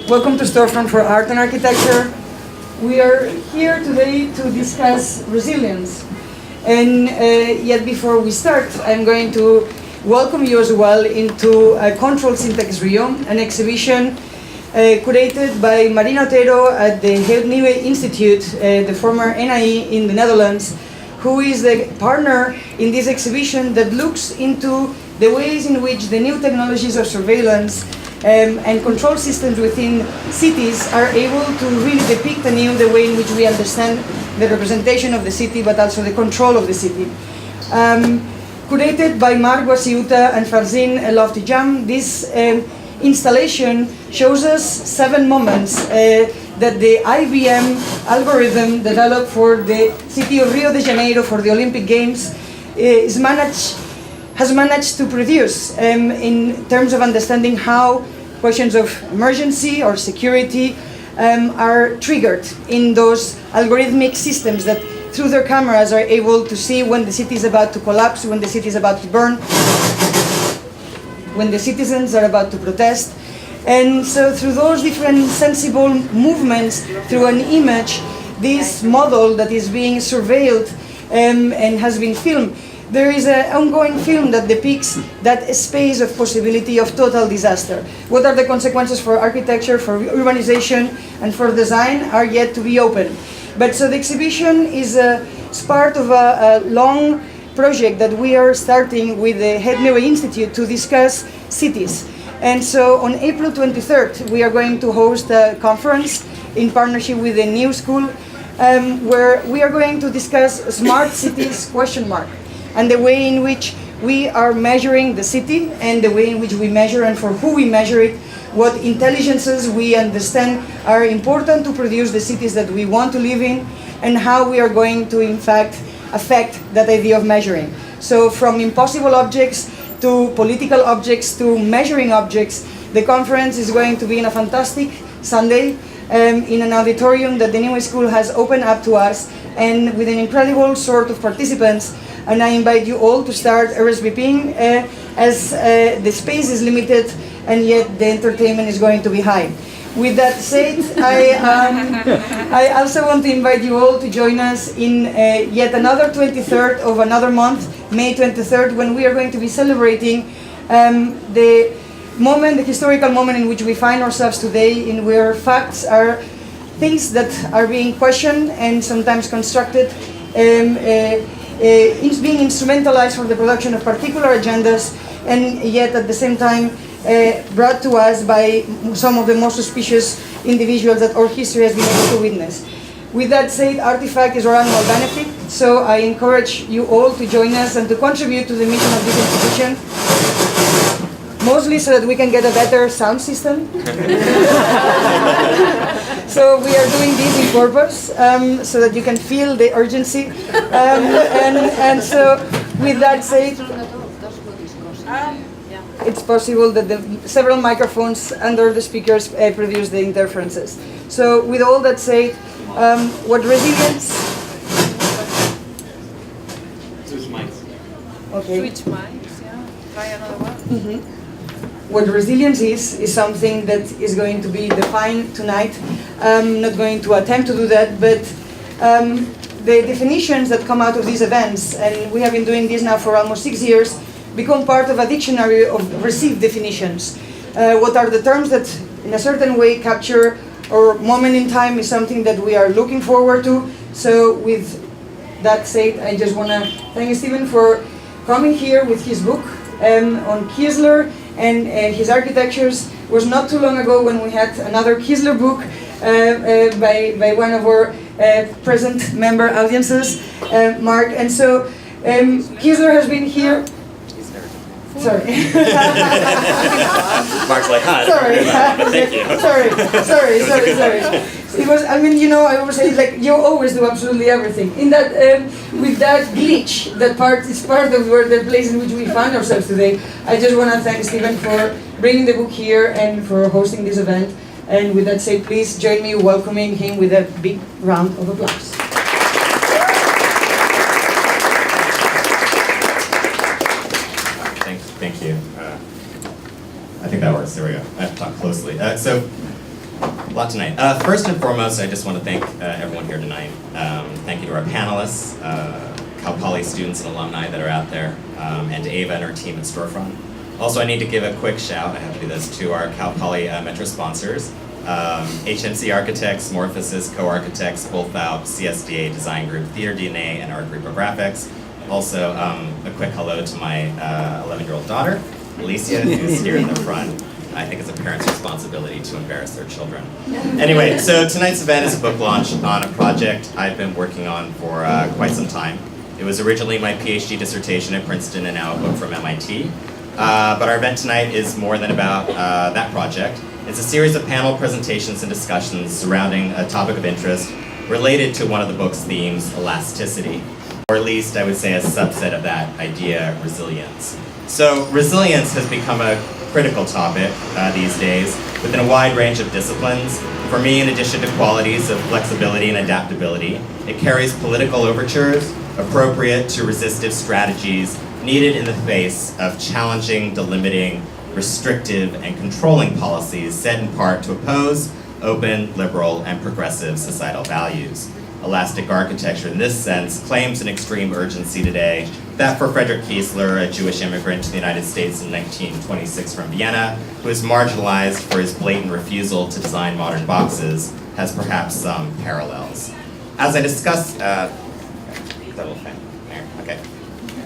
Welcome to Storefront for Art and Architecture. We are here today to discuss resilience. And yet before we start, I'm going to welcome you as well into Control Syntax Rio, an exhibition curated by Marina Otero at the Het Nieuwe Institute, the former NIE in the Netherlands, who is the partner in this exhibition that looks into the ways in which the new technologies of surveillance and control systems within cities are able to really depict anew the way in which we understand the representation of the city, but also the control of the city. Curated by Marc Guasiuta and Farzin Lofty-Jam, this installation shows us 7 moments that the IBM algorithm developed for the city of Rio de Janeiro for the Olympic Games has managed to produce in terms of understanding how questions of emergency or security are triggered in those algorithmic systems that through their cameras are able to see when the city is about to collapse, when the city is about to burn, when the citizens are about to protest. And so through those different sensible movements through an image, this model that is being surveilled and has been filmed, there is an ongoing film that depicts that space of possibility of total disaster. What are the consequences for architecture, for urbanization, and for design are yet to be opened. But so the exhibition is part of a long project that we are starting with the Het Nieuwe Institute to discuss cities. And so on April 23rd, we are going to host a conference in partnership with the New School where we are going to discuss smart cities ? And the way in which we are measuring the city and the way in which we measure and for who we measure it, what intelligences we understand are important to produce the cities that we want to live in, and how we are going to in fact affect that idea of measuring. So from impossible objects to political objects to measuring objects, the conference is going to be in a fantastic Sunday in an auditorium that the New School has opened up to us, and with an incredible sort of participants. And I invite you all to start RSVPing as the space is limited and yet the entertainment is going to be high. With that said, I also want to invite you all to join us in yet another 23rd of another month, May 23rd, when we are going to be celebrating the historical moment in which we find ourselves today, in where facts are things that are being questioned and sometimes constructed, being instrumentalized for the production of particular agendas, and yet at the same time brought to us by some of the most suspicious individuals that our history has been able to witness. With that said, Artifact is our annual benefit, so I encourage you all to join us and to contribute to the mission of this institution, mostly so that we can get a better sound system. So we are doing this in purpose, so that you can feel the urgency. And so with that said, it's possible that the several microphones under the speakers produce the interferences. So with all that said, what resilience? Switch mics. Okay. Switch mics, yeah. Try another one. Mm-hmm. What resilience is something that is going to be defined tonight. I'm not going to attempt to do that, but the definitions that come out of these events, and we have been doing this now for almost 6 years, become part of a dictionary of received definitions. What are the terms that in a certain way capture our moment in time is something that we are looking forward to. So with that said, I just want to thank Stephen for coming here with his book on Kiesler and his architectures. It was not too long ago when we had another Kiesler book by one of our present member audiences, Mark. And so Kiesler has been here. Sorry. Mark's like, hi. Sorry. Thank you. Sorry. It was, I mean, you know, I always say, like, you always do absolutely everything. In that, with that glitch, that part is part of the place in which we find ourselves today. I just want to thank Stephen for bringing the book here and for hosting this event. And with that said, please join me welcoming him with a big round of applause. Thank you. I think that works. There we go. I have to talk closely. So A lot tonight. First and foremost, I just want to thank everyone here tonight. Thank you to our panelists, Cal Poly students and alumni that are out there, and to Ava and her team at Storefront. Also, I need to give a quick shout, I have to do this, to our Cal Poly Metro sponsors, HMC Architects, Morphosis, Co-Architects, Bullfalp, CSDA Design Group, Theater DNA, and Art Group of Graphics. Also, a quick hello to my 11-year-old daughter, Alicia, who's here in the front. I think it's a parent's responsibility to embarrass their children. Anyway, so tonight's event is a book launch on a project I've been working on for quite some time. It was originally my PhD dissertation at Princeton and now a book from MIT. But our event tonight is more than about that project. It's a series of panel presentations and discussions surrounding a topic of interest related to one of the book's themes, elasticity. Or at least I would say a subset of that idea, resilience. So resilience has become a critical topic these days within a wide range of disciplines. For me, in addition to qualities of flexibility and adaptability, it carries political overtures appropriate to resistive strategies needed in the face of challenging, delimiting, restrictive, and controlling policies set in part to oppose open, liberal, and progressive societal values. Elastic architecture, in this sense, claims an extreme urgency today that for Frederick Kiesler, a Jewish immigrant to the United States in 1926 from Vienna, who was marginalized for his blatant refusal to design modern boxes, has perhaps some parallels. As I discussed, that little thing there, okay.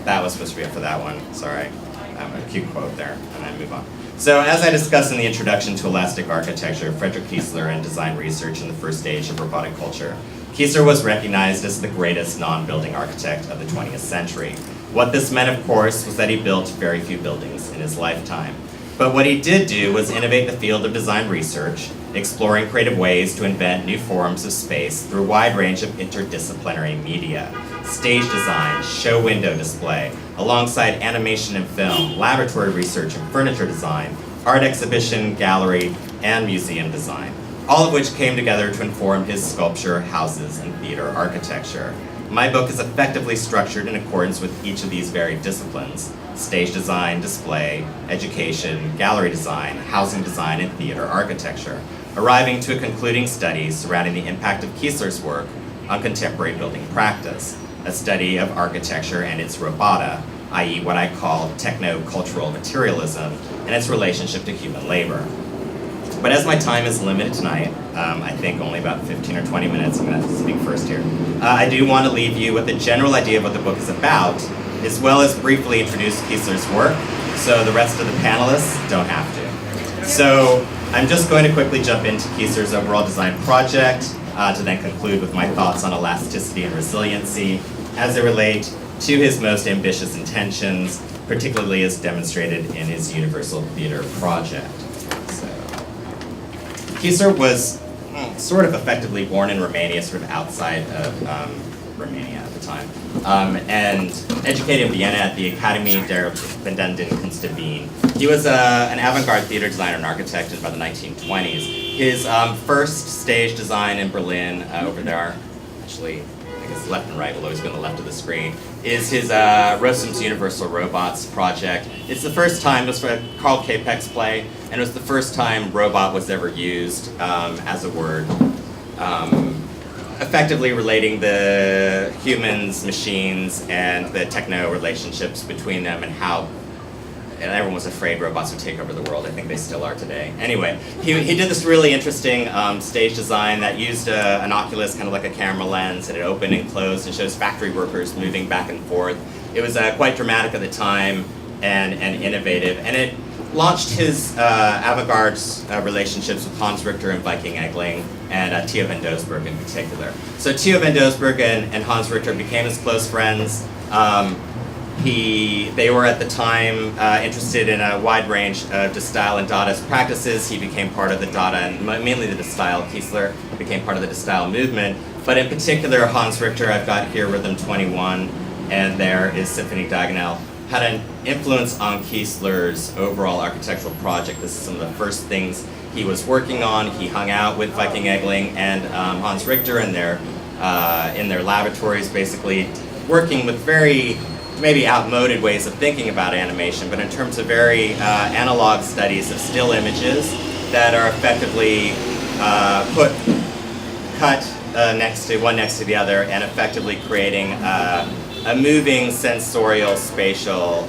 That was supposed to be up for that one, sorry. A cute quote there, and then move on. So as I discussed in the introduction to elastic architecture, Frederick Kiesler and design research in the first stage of robotic culture, Kiesler was recognized as the greatest non-building architect of the 20th century. What this meant, of course, was that he built very few buildings in his lifetime. But what he did do was innovate the field of design research, exploring creative ways to invent new forms of space through a wide range of interdisciplinary media. Stage design, show window display, alongside animation and film, laboratory research and furniture design, art exhibition, gallery, and museum design, all of which came together to inform his sculpture, houses, and theater architecture. My book is effectively structured in accordance with each of these varied disciplines: stage design, display, education, gallery design, housing design, and theater architecture, arriving to a concluding study surrounding the impact of Kiesler's work on contemporary building practice, a study of architecture and its robota, i.e. what I call techno-cultural materialism, and its relationship to human labor. But as my time is limited tonight, I think only about 15 or 20 minutes, I'm going to speak first here, I do want to leave you with a general idea of what the book is about, as well as briefly introduce Kiesler's work, so the rest of the panelists don't have to. So I'm just going to quickly jump into Kiesler's overall design project, to then conclude with my thoughts on elasticity and resiliency as they relate to his most ambitious intentions, particularly as demonstrated in his Universal Theater project. Kiesler was sort of effectively born in Romania, sort of outside of Romania at the time, and educated in Vienna at the Academy der Bildenden Künste Wien. He was an avant-garde theater designer and architect in about the 1920s. His first stage design in Berlin, over there, actually, I guess left and right will always be on the left of the screen, is his Rossum's Universal Robots project. It's the first time, it was for a Carl Capek's play, and it was the first time robot was ever used as a word, effectively relating the humans, machines, and the techno relationships between them and how, and everyone was afraid robots would take over the world. I think they still are today. Anyway, he did this really interesting stage design that used an oculus, kind of like a camera lens, and it opened and closed and shows factory workers moving back and forth. It was quite dramatic at the time and innovative, and it launched his avant-garde relationships with Hans Richter and Viking Egling, and Theo van Doesburg in particular. So Theo van Doesburg and Hans Richter became his close friends. They were at the time interested in a wide range of De Stijl and Dadaist practices. He became part of the Dada, and mainly the De Stijl. Kiesler became part of the De Stijl movement. But in particular, Hans Richter, I've got here Rhythm 21, and there is Symphony Diagonal, had an influence on Kiesler's overall architectural project. This is some of the first things he was working on. He hung out with Viking Egling and Hans Richter in their laboratories, basically working with very maybe outmoded ways of thinking about animation, but in terms of very analog studies of still images that are effectively cut one next to the other, and effectively creating a moving sensorial spatial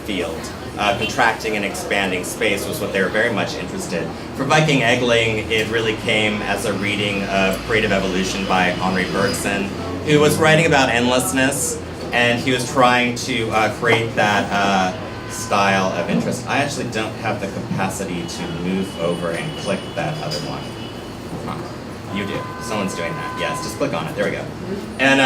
field. Contracting and expanding space was what they were very much interested. For Viking Egling, it really came as a reading of Creative Evolution by Henri Bergson, who was writing about endlessness, and he was trying to create that style of interest. I actually don't have the capacity to move over and click that other one. Huh. You do. Someone's doing that. Yes, just click on it. There we go. And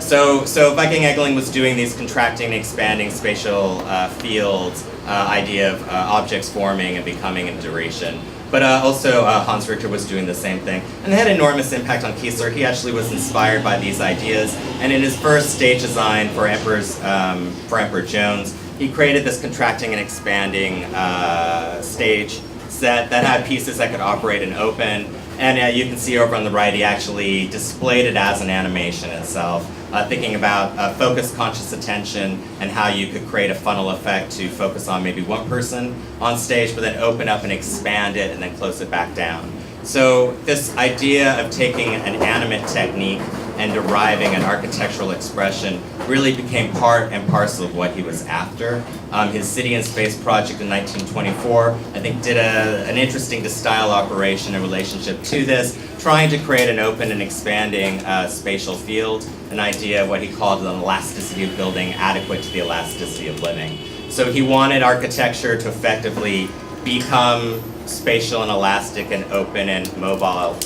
so Viking Egling was doing these contracting and expanding spatial fields, idea of objects forming and becoming in duration. But also Hans Richter was doing the same thing. And it had enormous impact on Kiesler. He actually was inspired by these ideas. And in his first stage design for Emperor Jones, he created this contracting and expanding stage set that had pieces that could operate and open. And you can see over on the right, he actually displayed it as an animation itself, thinking about focused conscious attention and how you could create a funnel effect to focus on maybe one person on stage, but then open up and expand it and then close it back down. So this idea of taking an animate technique and deriving an architectural expression really became part and parcel of what he was after. His City and Space project in 1924, I think, did an interesting to style operation in relationship to this, trying to create an open and expanding spatial field, an idea of what he called an elasticity of building adequate to the elasticity of living. So he wanted architecture to effectively become spatial and elastic and open and mobile,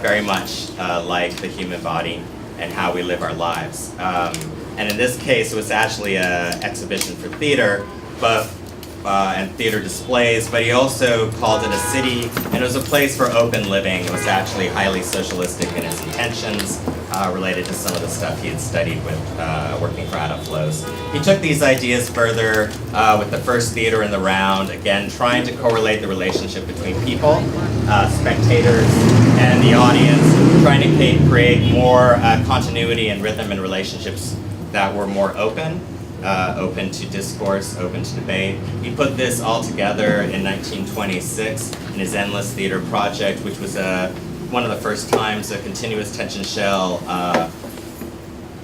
very much like the human body and how we live our lives. And in this case, it was actually an exhibition for theater, and theater displays, but he also called it a city, and it was a place for open living. It was actually highly socialistic in its intentions, related to some of the stuff he had studied with working for Ada Flows. He took these ideas further with the first theater in the round, again, trying to correlate the relationship between people, spectators, and the audience, trying to create more continuity and rhythm and relationships that were more open to discourse, open to debate. He put this all together in 1926 in his Endless Theater project, which was one of the first times a continuous tension shell,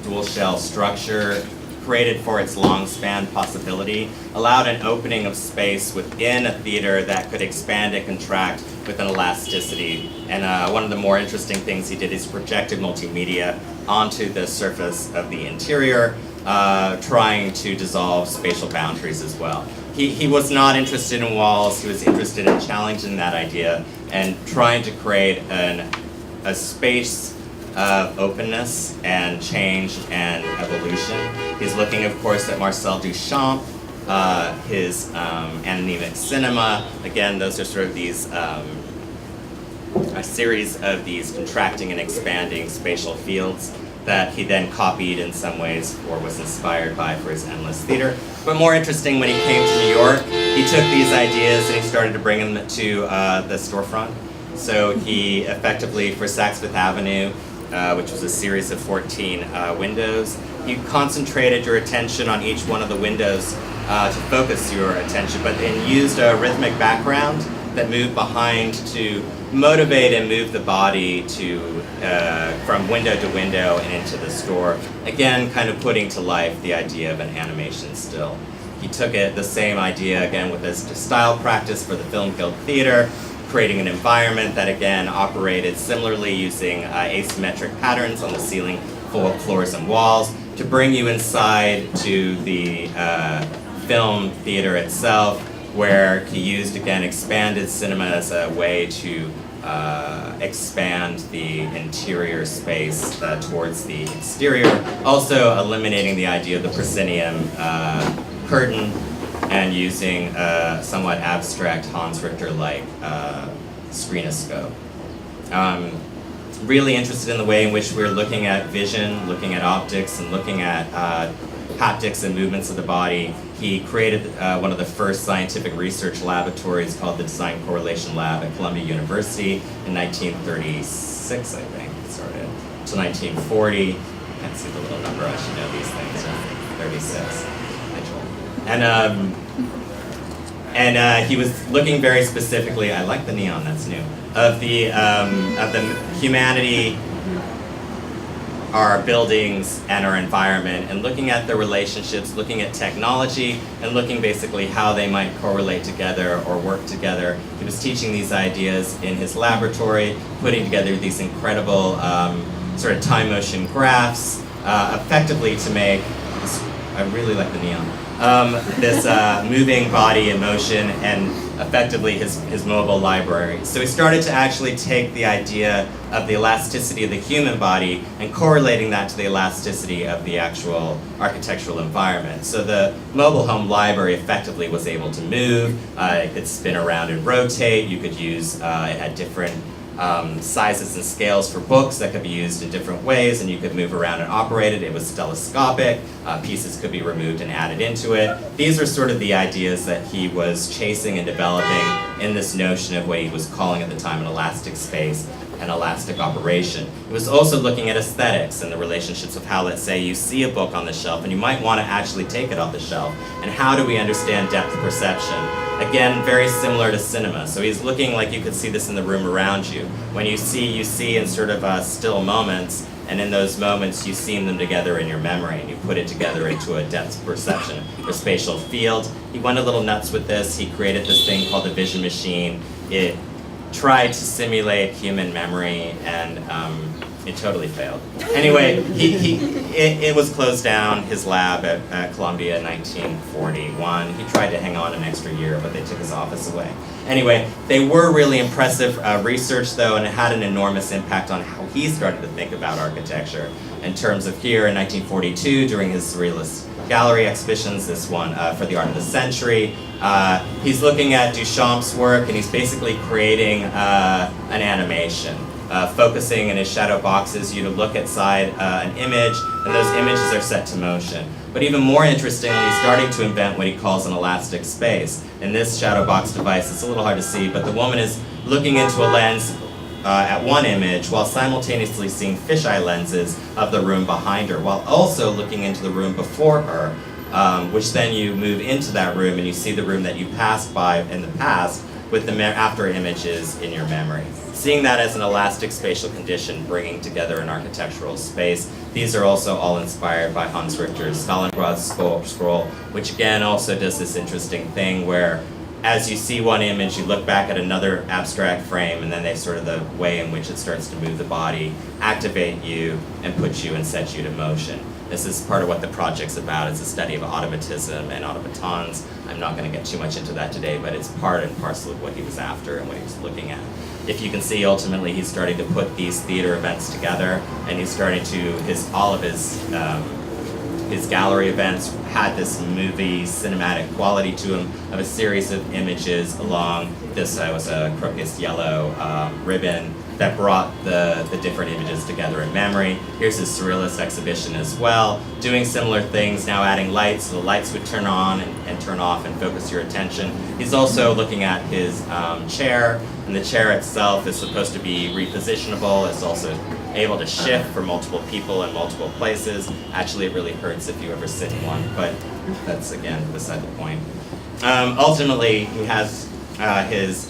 dual shell structure created for its long span possibility, allowed an opening of space within a theater that could expand and contract with an elasticity. And one of the more interesting things he did is projected multimedia onto the surface of the interior, trying to dissolve spatial boundaries as well. He was not interested in walls, he was interested in challenging that idea and trying to create a space of openness and change and evolution. He's looking, of course, at Marcel Duchamp, his anonymic cinema. Again, those are sort of these, a series of these contracting and expanding spatial fields that he then copied in some ways or was inspired by for his Endless Theater. But more interesting, when he came to New York, he took these ideas and he started to bring them to the storefront. So he effectively, for Saks Fifth Avenue, which was a series of 14 windows, you concentrated your attention on each one of the windows to focus your attention, but then used a rhythmic background that moved behind to motivate and move the body to from window to window and into the store. Again, kind of putting to life the idea of an animation still. He took it, the same idea again with this style practice for the Film Guild Theater, creating an environment that again operated similarly using asymmetric patterns on the ceiling, floors and walls to bring you inside to the film theater itself, where he used, again, expanded cinema as a way to expand the interior space towards the exterior, also eliminating the idea of the proscenium curtain and using a somewhat abstract Hans Richter-like screenoscope. Really interested in the way in which we're looking at vision, looking at optics, and looking at haptics and movements of the body. He created one of the first scientific research laboratories called the Design Correlation Lab at Columbia University in 1936, I think it started, to 1940. I can't see the little number, I should know these things, 36. And And he was looking very specifically, I like the neon, that's new, of the humanity, our buildings, and our environment, and looking at the relationships, looking at technology, and looking basically how they might correlate together or work together. He was teaching these ideas in his laboratory, putting together these incredible sort of time motion graphs, effectively to make this, I really like the neon, this moving body in motion, and effectively his mobile library. So he started to actually take the idea of the elasticity of the human body and correlating that to the elasticity of the actual architectural environment. So the mobile home library effectively was able to move, it could spin around and rotate, you could use, it had different sizes and scales for books that could be used in different ways, and you could move around and operate it. It was telescopic, pieces could be removed and added into it. These are sort of the ideas that he was chasing and developing in this notion of what he was calling at the time an elastic space and elastic operation. He was also looking at aesthetics and the relationships of how, let's say, you see a book on the shelf and you might want to actually take it off the shelf, and how do we understand depth perception? Again, very similar to cinema. So he's looking like you could see this in the room around you. When you see in sort of still moments, and in those moments you seam them together in your memory and you put it together into a depth perception or spatial field. He went a little nuts with this. He created this thing called the vision machine. It tried to simulate human memory, and it totally failed. Anyway, it was closed down, his lab at Columbia in 1941. He tried to hang on an extra year, but they took his office away. Anyway, they were really impressive research, though, and it had an enormous impact on how he started to think about architecture. In terms of here in 1942, during his Surrealist Gallery exhibitions, this one for the Art of the Century, he's looking at Duchamp's work, and he's basically creating an animation. Focusing in his shadow boxes, you to look inside an image, and those images are set to motion. But even more interestingly, he's starting to invent what he calls an elastic space. In this shadow box device, it's a little hard to see, but the woman is looking into a lens at one image while simultaneously seeing fisheye lenses of the room behind her, while also looking into the room before her, which then you move into that room and you see the room that you passed by in the past with the after images in your memory. Seeing that as an elastic spatial condition, bringing together an architectural space. These are also all inspired by Hans Richter's Stalingrad scroll, which again also does this interesting thing where as you see one image, you look back at another abstract frame, and then they sort of the way in which it starts to move the body, activate you, and put you and set you to motion. This is part of what the project's about. It's a study of automatism and automatons. I'm not going to get too much into that today, but it's part and parcel of what he was after and what he was looking at. If you can see, ultimately, he's starting to put these theater events together, and he's starting to, all of his gallery events had this movie cinematic quality to them of a series of images along this was a crocus yellow ribbon that brought the different images together in memory. Here's his surrealist exhibition as well, doing similar things, now adding lights, so the lights would turn on and turn off and focus your attention. He's also looking at his chair, and the chair itself is supposed to be repositionable. It's also able to shift for multiple people in multiple places. Actually, it really hurts if you ever sit in one, but that's, again, beside the point. Ultimately, he has his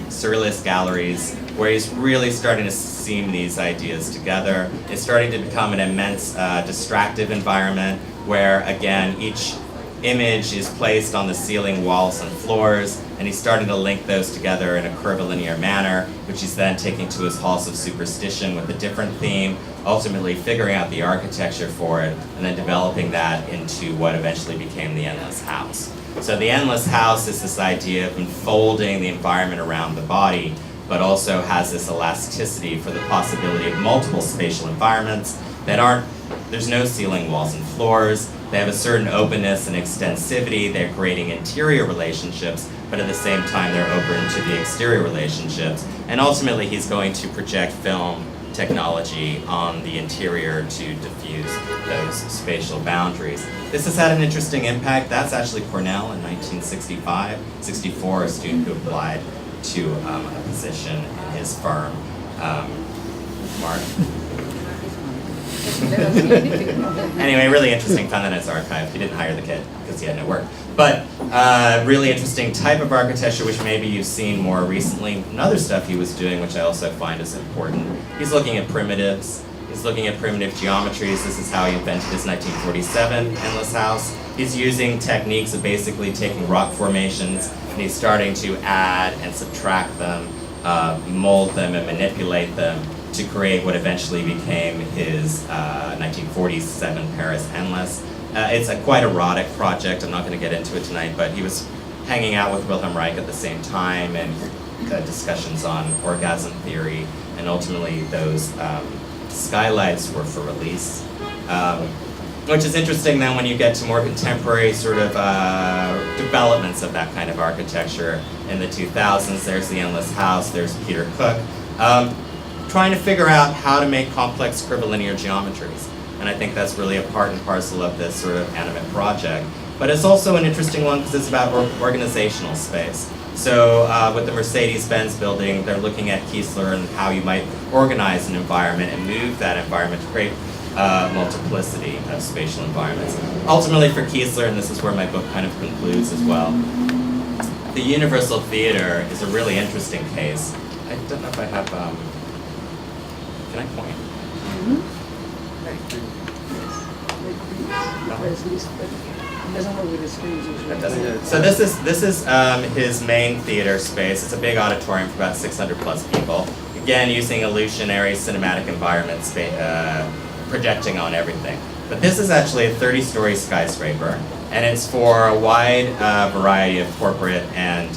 surrealist galleries where he's really starting to seam these ideas together. It's starting to become an immense distractive environment where, again, each image is placed on the ceiling, walls, and floors, and he's starting to link those together in a curvilinear manner, which he's then taking to his halls of superstition with a different theme, ultimately figuring out the architecture for it, and then developing that into what eventually became the Endless House. So the Endless House is this idea of enfolding the environment around the body, but also has this elasticity for the possibility of multiple spatial environments that aren't, there's no ceiling, walls, and floors. They have a certain openness and extensivity. They're creating interior relationships, but at the same time they're open to the exterior relationships. And ultimately he's going to project film technology on the interior to diffuse those spatial boundaries. This has had an interesting impact. That's actually Cornell in 1965, 64, a student who applied to a position in his firm. Mark? Anyway, really interesting, found that in his archive. He didn't hire the kid because he had no work. But really interesting type of architecture, which maybe you've seen more recently. And other stuff he was doing, which I also find is important. He's looking at primitives. He's looking at primitive geometries. This is how he invented his 1947 endless house. He's using techniques of basically taking rock formations, and he's starting to add and subtract them, mold them and manipulate them to create what eventually became his 1947 Paris Endless. It's a quite erotic project. I'm not going to get into it tonight, but he was hanging out with Wilhelm Reich at the same time, and discussions on orgasm theory, and ultimately those skylights were for release. Which is interesting then when you get to more contemporary sort of developments of that kind of architecture in the 2000s. There's the Endless House, there's Peter Cook, trying to figure out how to make complex curvilinear geometries. And I think that's really a part and parcel of this sort of animate project. But it's also an interesting one because it's about organizational space. So with the Mercedes-Benz building, they're looking at Kiesler and how you might organize an environment and move that environment to create multiplicity of spatial environments. Ultimately for Kiesler, and this is where my book kind of concludes as well, the Universal Theater is a really interesting case. I don't know if I have, can I point? So this is his main theater space. It's a big auditorium for about 600 plus people. Again, using illusionary cinematic environments, projecting on everything. But this is actually a 30-story skyscraper, and it's for a wide variety of corporate and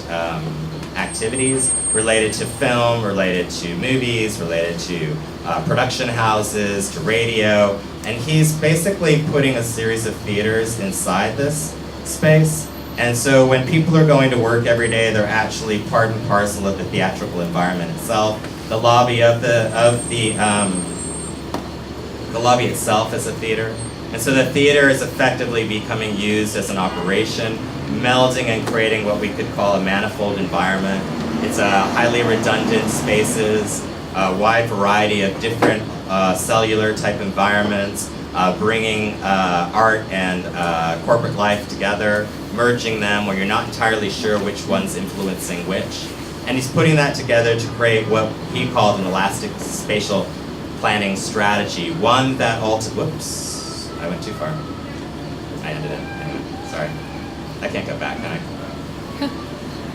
activities related to film, related to movies, related to production houses, to radio, and he's basically putting a series of theaters inside this space. And so when people are going to work every day, they're actually part and parcel of the theatrical environment itself. The lobby of the lobby itself is a theater. And so the theater is effectively becoming used as an operation, melding and creating what we could call a manifold environment. It's highly redundant spaces, a wide variety of different cellular type environments, bringing art and corporate life together, merging them where you're not entirely sure which one's influencing which. And he's putting that together to create what he called an elastic spatial planning strategy, one that whoops, I went too far. I ended it. Anyway, sorry. I can't go back, can I?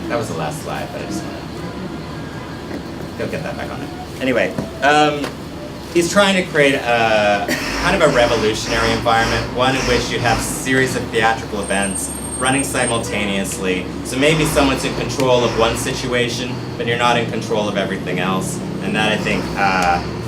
That was the last slide, but I just want to go get that back on it. Anyway, he's trying to create a kind of a revolutionary environment, one in which you have a series of theatrical events running simultaneously. So maybe someone's in control of one situation, but you're not in control of everything else. And that, I think,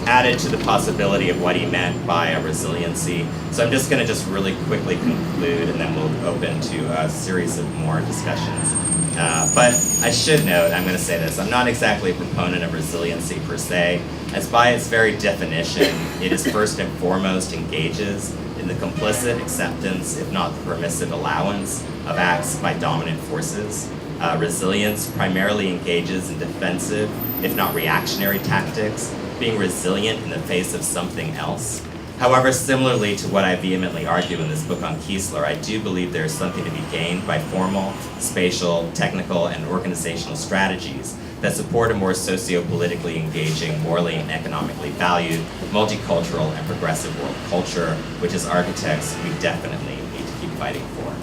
added to the possibility of what he meant by a resiliency. So I'm just going to really quickly conclude, and then we'll open to a series of more discussions. But I should note, I'm going to say this, I'm not exactly a proponent of resiliency per se, as by its very definition, it is first and foremost engages in the complicit acceptance, if not the permissive allowance, of acts by dominant forces. Resilience primarily engages in defensive, if not reactionary tactics, being resilient in the face of something else. However, similarly to what I vehemently argue in this book on Kiesler, I do believe there is something to be gained by formal, spatial, technical, and organizational strategies that support a more socio-politically engaging, morally and economically valued, multicultural and progressive world culture, which as architects we definitely need to keep fighting for.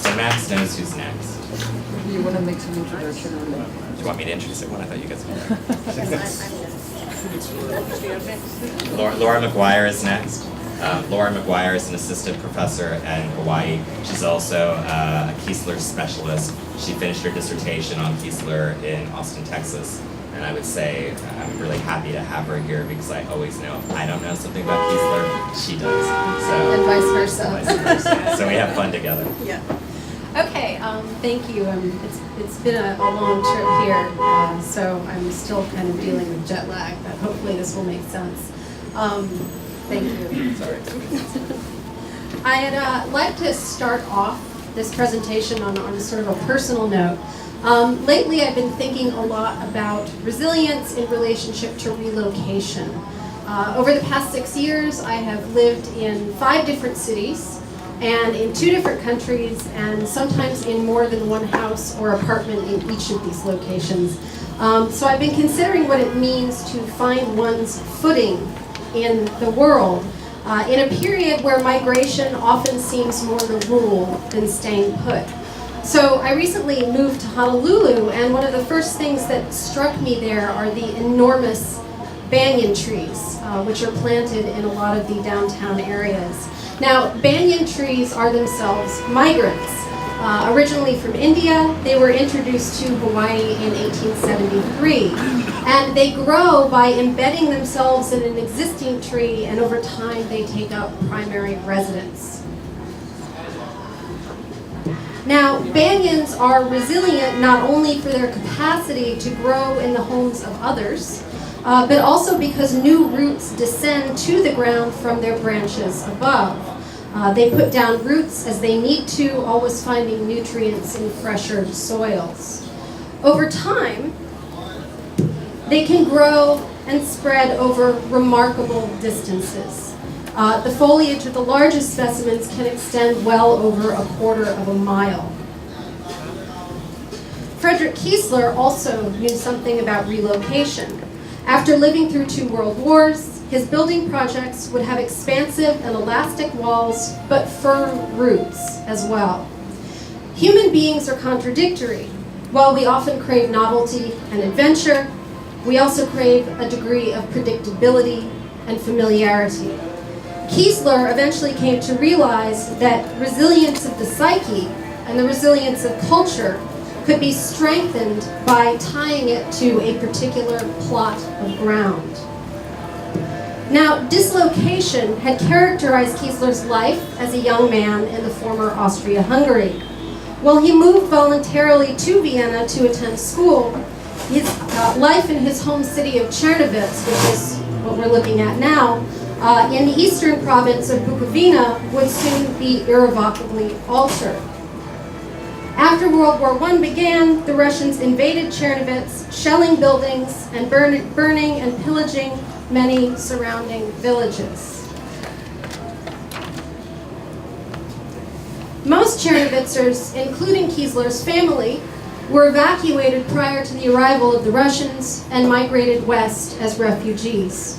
So Max knows who's next. You want to make some introduction on that? Do you want me to introduce everyone? I thought you guys were Laura McGuire is next. Laura McGuire is an assistant professor in Hawaii. She's also a Kiesler specialist. She finished her dissertation on Kiesler in Austin, Texas. And I would say I'm really happy to have her here because I always know if I don't know something about Kiesler, she does. So, and vice versa. So we have fun together. Yeah. Okay, thank you. It's been a long trip here, so I'm still kind of dealing with jet lag, but hopefully this will make sense. Thank you. Sorry. I'd like to start off this presentation on sort of a personal note. Lately, I've been thinking a lot about resilience in relationship to relocation. Over the past 6 years, I have lived in 5 different cities and in 2 different countries, and sometimes in more than one house or apartment in each of these locations. So I've been considering what it means to find one's footing in the world in a period where migration often seems more the rule than staying put. So I recently moved to Honolulu, and one of the first things that struck me there are the enormous banyan trees, which are planted in a lot of the downtown areas. Now, banyan trees are themselves migrants. Originally from India, they were introduced to Hawaii in 1873. And they grow by embedding themselves in an existing tree, and over time they take up primary residence. Now, banyans are resilient not only for their capacity to grow in the homes of others, but also because new roots descend to the ground from their branches above. They put down roots as they need to, always finding nutrients in fresher soils. Over time, they can grow and spread over remarkable distances. The foliage of the largest specimens can extend well over 1/4 of a mile. Frederick Kiesler also knew something about relocation. After living through 2 world wars, his building projects would have expansive and elastic walls, but firm roots as well. Human beings are contradictory. While we often crave novelty and adventure, we also crave a degree of predictability and familiarity. Kiesler eventually came to realize that resilience of the psyche and the resilience of culture could be strengthened by tying it to a particular plot of ground. Now, dislocation had characterized Kiesler's life as a young man in the former Austria-Hungary. While he moved voluntarily to Vienna to attend school, his life in his home city of Czernowitz, which is what we're looking at now, in the eastern province of Bukovina, would soon be irrevocably altered. After World War I began, the Russians invaded Czernowitz, shelling buildings and burning and pillaging many surrounding villages. Most Chernovitzers, including Kiesler's family, were evacuated prior to the arrival of the Russians and migrated west as refugees.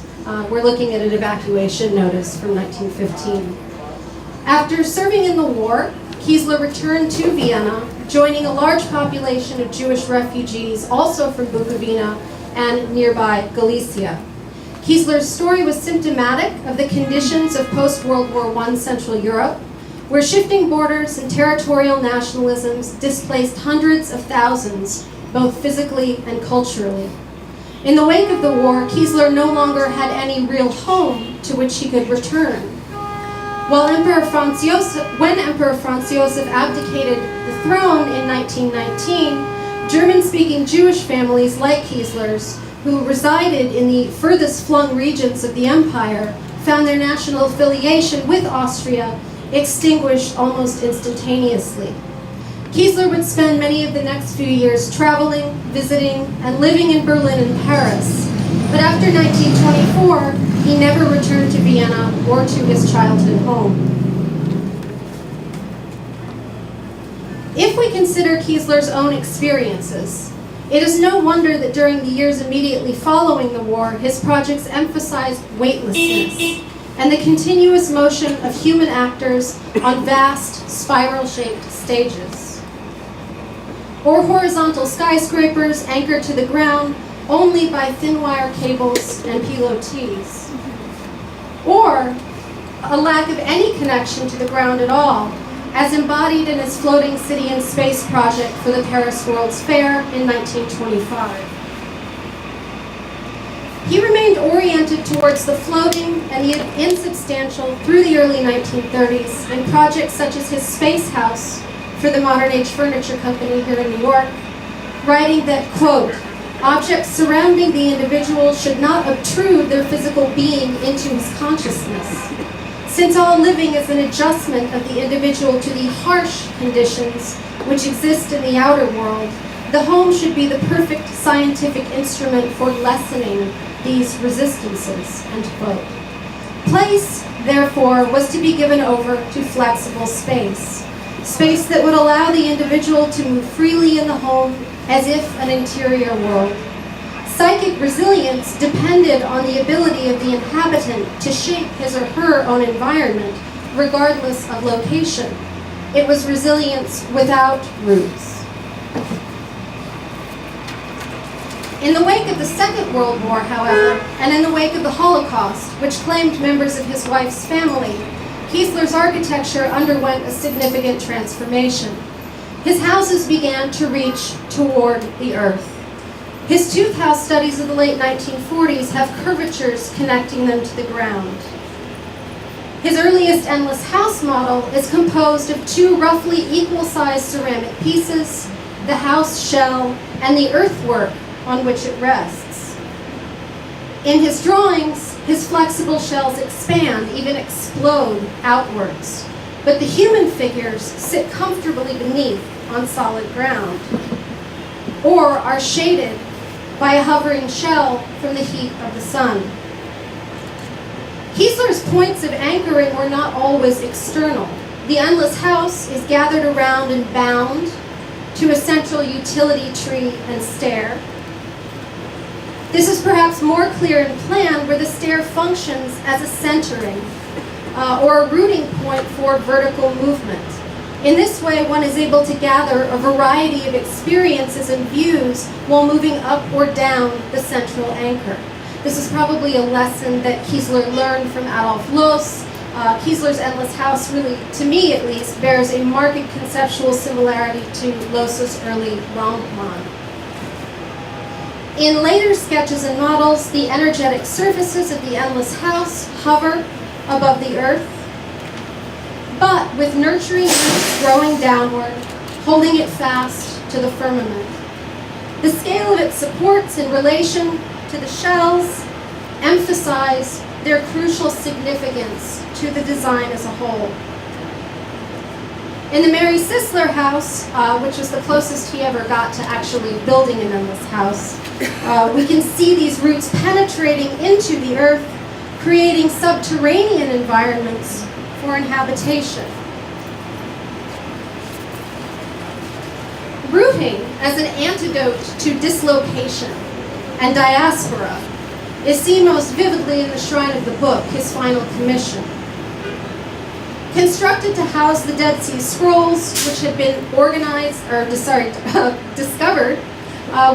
We're looking at an evacuation notice from 1915. After serving in the war, Kiesler returned to Vienna, joining a large population of Jewish refugees, also from Bukovina and nearby Galicia. Kiesler's story was symptomatic of the conditions of post-World War I Central Europe, where shifting borders and territorial nationalisms displaced hundreds of thousands, both physically and culturally. In the wake of the war, Kiesler no longer had any real home to which he could return. When Emperor Franz Joseph abdicated the throne in 1919, German-speaking Jewish families like Kiesler's, who resided in the furthest flung regions of the empire, found their national affiliation with Austria extinguished almost instantaneously. Kiesler would spend many of the next few years traveling, visiting, and living in Berlin and Paris. But after 1924, he never returned to Vienna or to his childhood home. If we consider Kiesler's own experiences, it is no wonder that during the years immediately following the war, his projects emphasized weightlessness and the continuous motion of human actors on vast, spiral-shaped stages. Or horizontal skyscrapers anchored to the ground only by thin wire cables and pilotis. Or a lack of any connection to the ground at all, as embodied in his floating city in space project for the Paris World's Fair in 1925. He remained oriented towards the floating and the insubstantial through the early 1930s in projects such as his space house for the Modern Age Furniture Company here in New York, writing that, quote, objects surrounding the individual should not obtrude their physical being into his consciousness. Since all living is an adjustment of the individual to the harsh conditions which exist in the outer world, The home should be the perfect scientific instrument for lessening these resistances, end quote. Place, therefore, was to be given over to flexible space. Space that would allow the individual to move freely in the home as if an interior world. Psychic resilience depended on the ability of the inhabitant to shape his or her own environment, regardless of location. It was resilience without roots. In the wake of the Second World War, however, and in the wake of the Holocaust, which claimed members of his wife's family, Kiesler's architecture underwent a significant transformation. His houses began to reach toward the earth. His tooth house studies of the late 1940s have curvatures connecting them to the ground. His earliest endless house model is composed of two roughly equal-sized ceramic pieces, the house shell and the earthwork on which it rests. In his drawings, his flexible shells expand, even explode outwards, but the human figures sit comfortably beneath on solid ground, or are shaded by a hovering shell from the heat of the sun. Kiesler's points of anchoring were not always external. The endless house is gathered around and bound to a central utility tree and stair. This is perhaps more clear in plan where the stair functions as a centering or a rooting point for vertical movement. In this way, one is able to gather a variety of experiences and views while moving up or down the central anchor. This is probably a lesson that Kiesler learned from Adolf Loos. Kiesler's endless house really, to me at least, bears a marked conceptual similarity to Loos's early Rondement. In later sketches and models, the energetic surfaces of the endless house hover above the earth, but with nurturing roots growing downward, holding it fast to the firmament. The scale of its supports in relation to the shells emphasize their crucial significance to the design as a whole. In the Mary Sisler house, which was the closest he ever got to actually building an endless house, we can see these roots penetrating into the earth, creating subterranean environments for inhabitation. Rooting as an antidote to dislocation and diaspora is seen most vividly in the Shrine of the Book, his final commission. Constructed to house the Dead Sea Scrolls, which had been discovered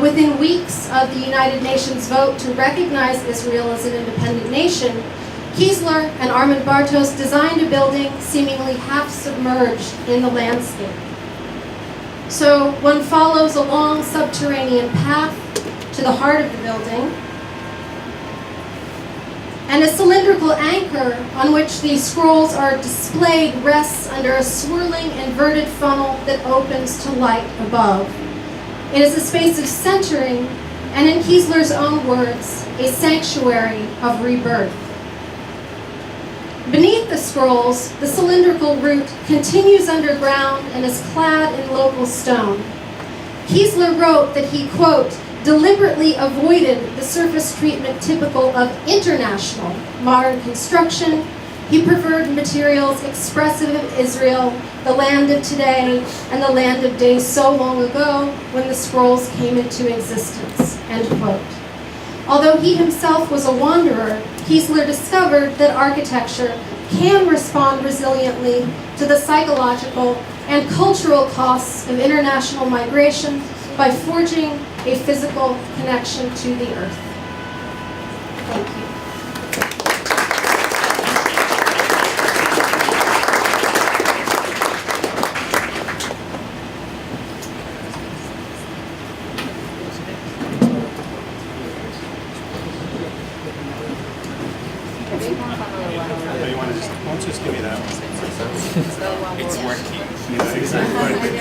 within weeks of the United Nations vote to recognize Israel as an independent nation, Kiesler and Armand Bartos designed a building seemingly half submerged in the landscape. So one follows a long subterranean path to the heart of the building, and a cylindrical anchor on which these scrolls are displayed rests under a swirling inverted funnel that opens to light above. It is a space of centering, and in Kiesler's own words, a sanctuary of rebirth. Beneath the scrolls, the cylindrical root continues underground and is clad in local stone. Kiesler wrote that he, quote, deliberately avoided the surface treatment typical of international modern construction. He preferred materials expressive of Israel, the land of today, and the land of days so long ago when the scrolls came into existence, end quote. Although he himself was a wanderer, Kiesler discovered that architecture can respond resiliently to the psychological and cultural costs of international migration by forging a physical connection to the earth. Thank you. Just give me that one. It's working.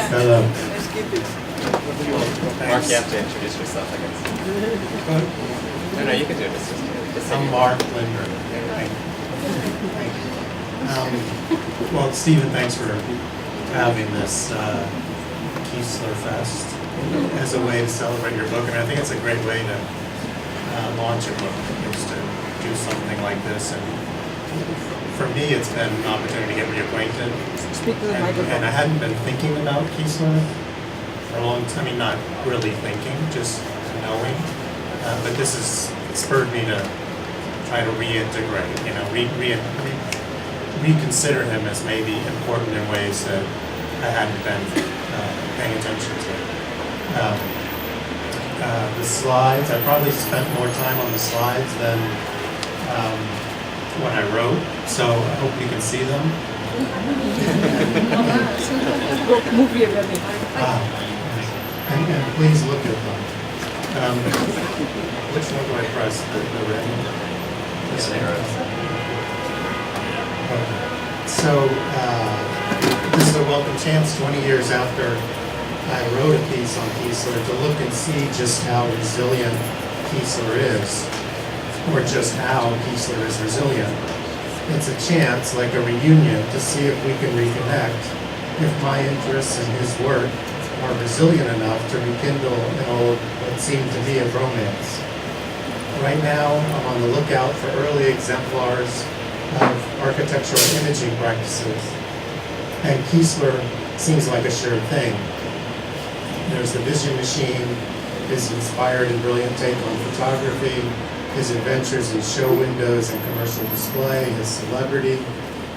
Hello. Mark, you have to introduce yourself, I guess. No, you can do it. Just I'm Mark Linder. Well, Stephen, thanks for having this Kiesler Fest. as a way to celebrate your book. And I think it's a great way to launch a book, is to do something like this. And for me, it's been an opportunity to get reacquainted. Speak to the And microphone. I hadn't been thinking about Kiesler for a long time. I mean, not really thinking, just knowing. But this has spurred me to try to reintegrate, reconsider him as maybe important in ways that I hadn't been paying attention to. The slides, I probably spent more time on the slides than when I wrote, so I hope you can see them. And please look at them. Which one do I press? The red? This arrow. Okay. So this is a welcome chance 20 years after I wrote a piece on Kiesler to look and see just how resilient Kiesler is, or just how Kiesler is resilient. It's a chance, like a reunion, to see if we can reconnect, if my interests in his work are resilient enough to rekindle an old, what seemed to me, a romance. Right now, I'm on the lookout for early exemplars of architectural imaging practices, and Kiesler seems like a sure thing. There's the Vision Machine, his inspired and brilliant take on photography, his adventures in show windows and commercial display, his celebrity,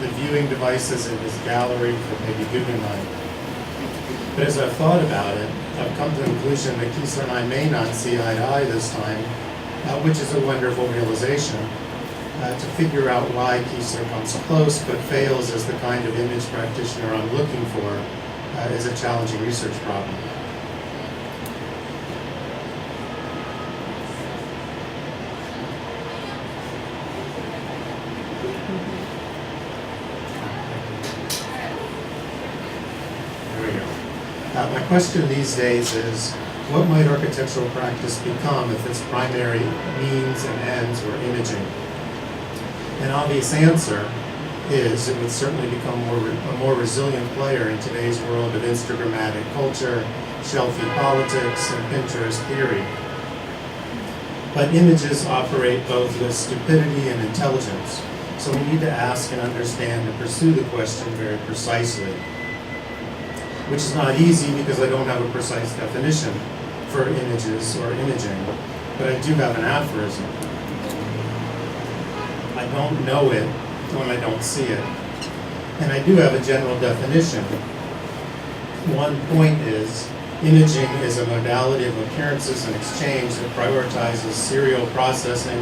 the viewing devices in his gallery for maybe Guggenheim. But as I've thought about it, I've come to the conclusion that Kiesler and I may not see eye to eye this time, which is a wonderful realization. To figure out why Kiesler comes close but fails as the kind of image practitioner I'm looking for is a challenging research problem. My question these days is, what might architectural practice become if its primary means and ends were imaging? An obvious answer is it would certainly become a more resilient player in today's world of Instagrammatic culture, shelfie politics, and Pinterest theory. But images operate both with stupidity and intelligence, so we need to ask and understand and pursue the question very precisely. Which is not easy because I don't have a precise definition for images or imaging, but I do have an aphorism. I don't know it when I don't see it. And I do have a general definition. One point is, imaging is a modality of appearances and exchange that prioritizes serial processing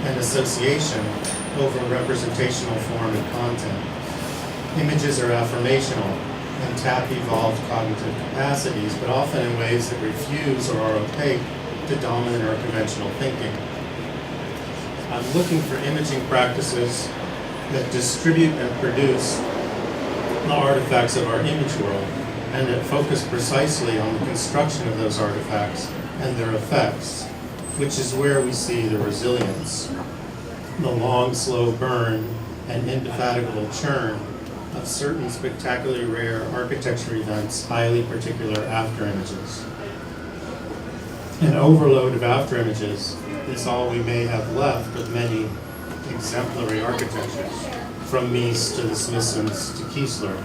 and association over representational form and content. Images are affirmational and tap evolved cognitive capacities, but often in ways that refuse or are opaque to dominant or conventional thinking. I'm looking for imaging practices that distribute and produce the artifacts of our image world, and that focus precisely on the construction of those artifacts and their effects, which is where we see the resilience, the long, slow burn and indefatigable churn of certain spectacularly rare architecture events, highly particular after images. An overload of after images is all we may have left of many exemplary architectures, from Mies to the Smithsons to Kiesler,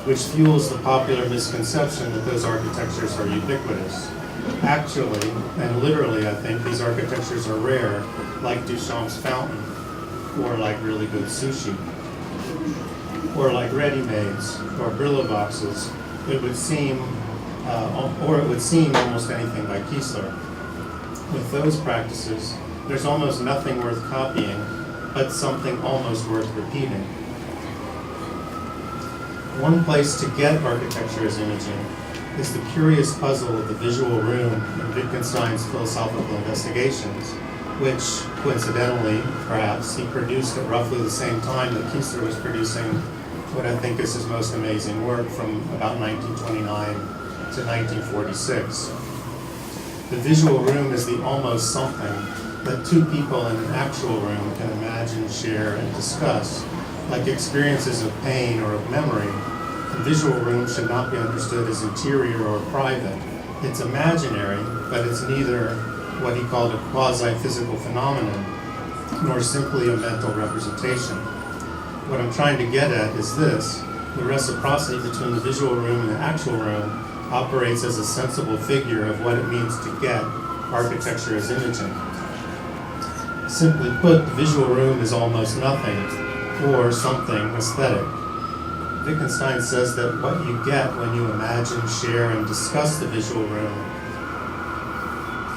which fuels the popular misconception that those architectures are ubiquitous. Actually, and literally, I think these architectures are rare, like Duchamp's fountain, or like really good sushi, or like ready-mades, or Brillo boxes. It would seem almost anything by Kiesler. With those practices, there's almost nothing worth copying, but something almost worth repeating. One place to get architecture as imaging is the curious puzzle of the visual room in Wittgenstein's Philosophical Investigations, which, coincidentally, perhaps, he produced at roughly the same time that Kiesler was producing what I think is his most amazing work from about 1929 to 1946. The visual room is the almost something that two people in an actual room can imagine, share, and discuss, like experiences of pain or of memory. The visual room should not be understood as interior or private, It's imaginary, but it's neither what he called a quasi-physical phenomenon, nor simply a mental representation. What I'm trying to get at is this: the reciprocity between the visual room and the actual room operates as a sensible figure of what it means to get architecture as imaging. Simply put, the visual room is almost nothing, or something aesthetic. Wittgenstein says that what you get when you imagine, share, and discuss the visual room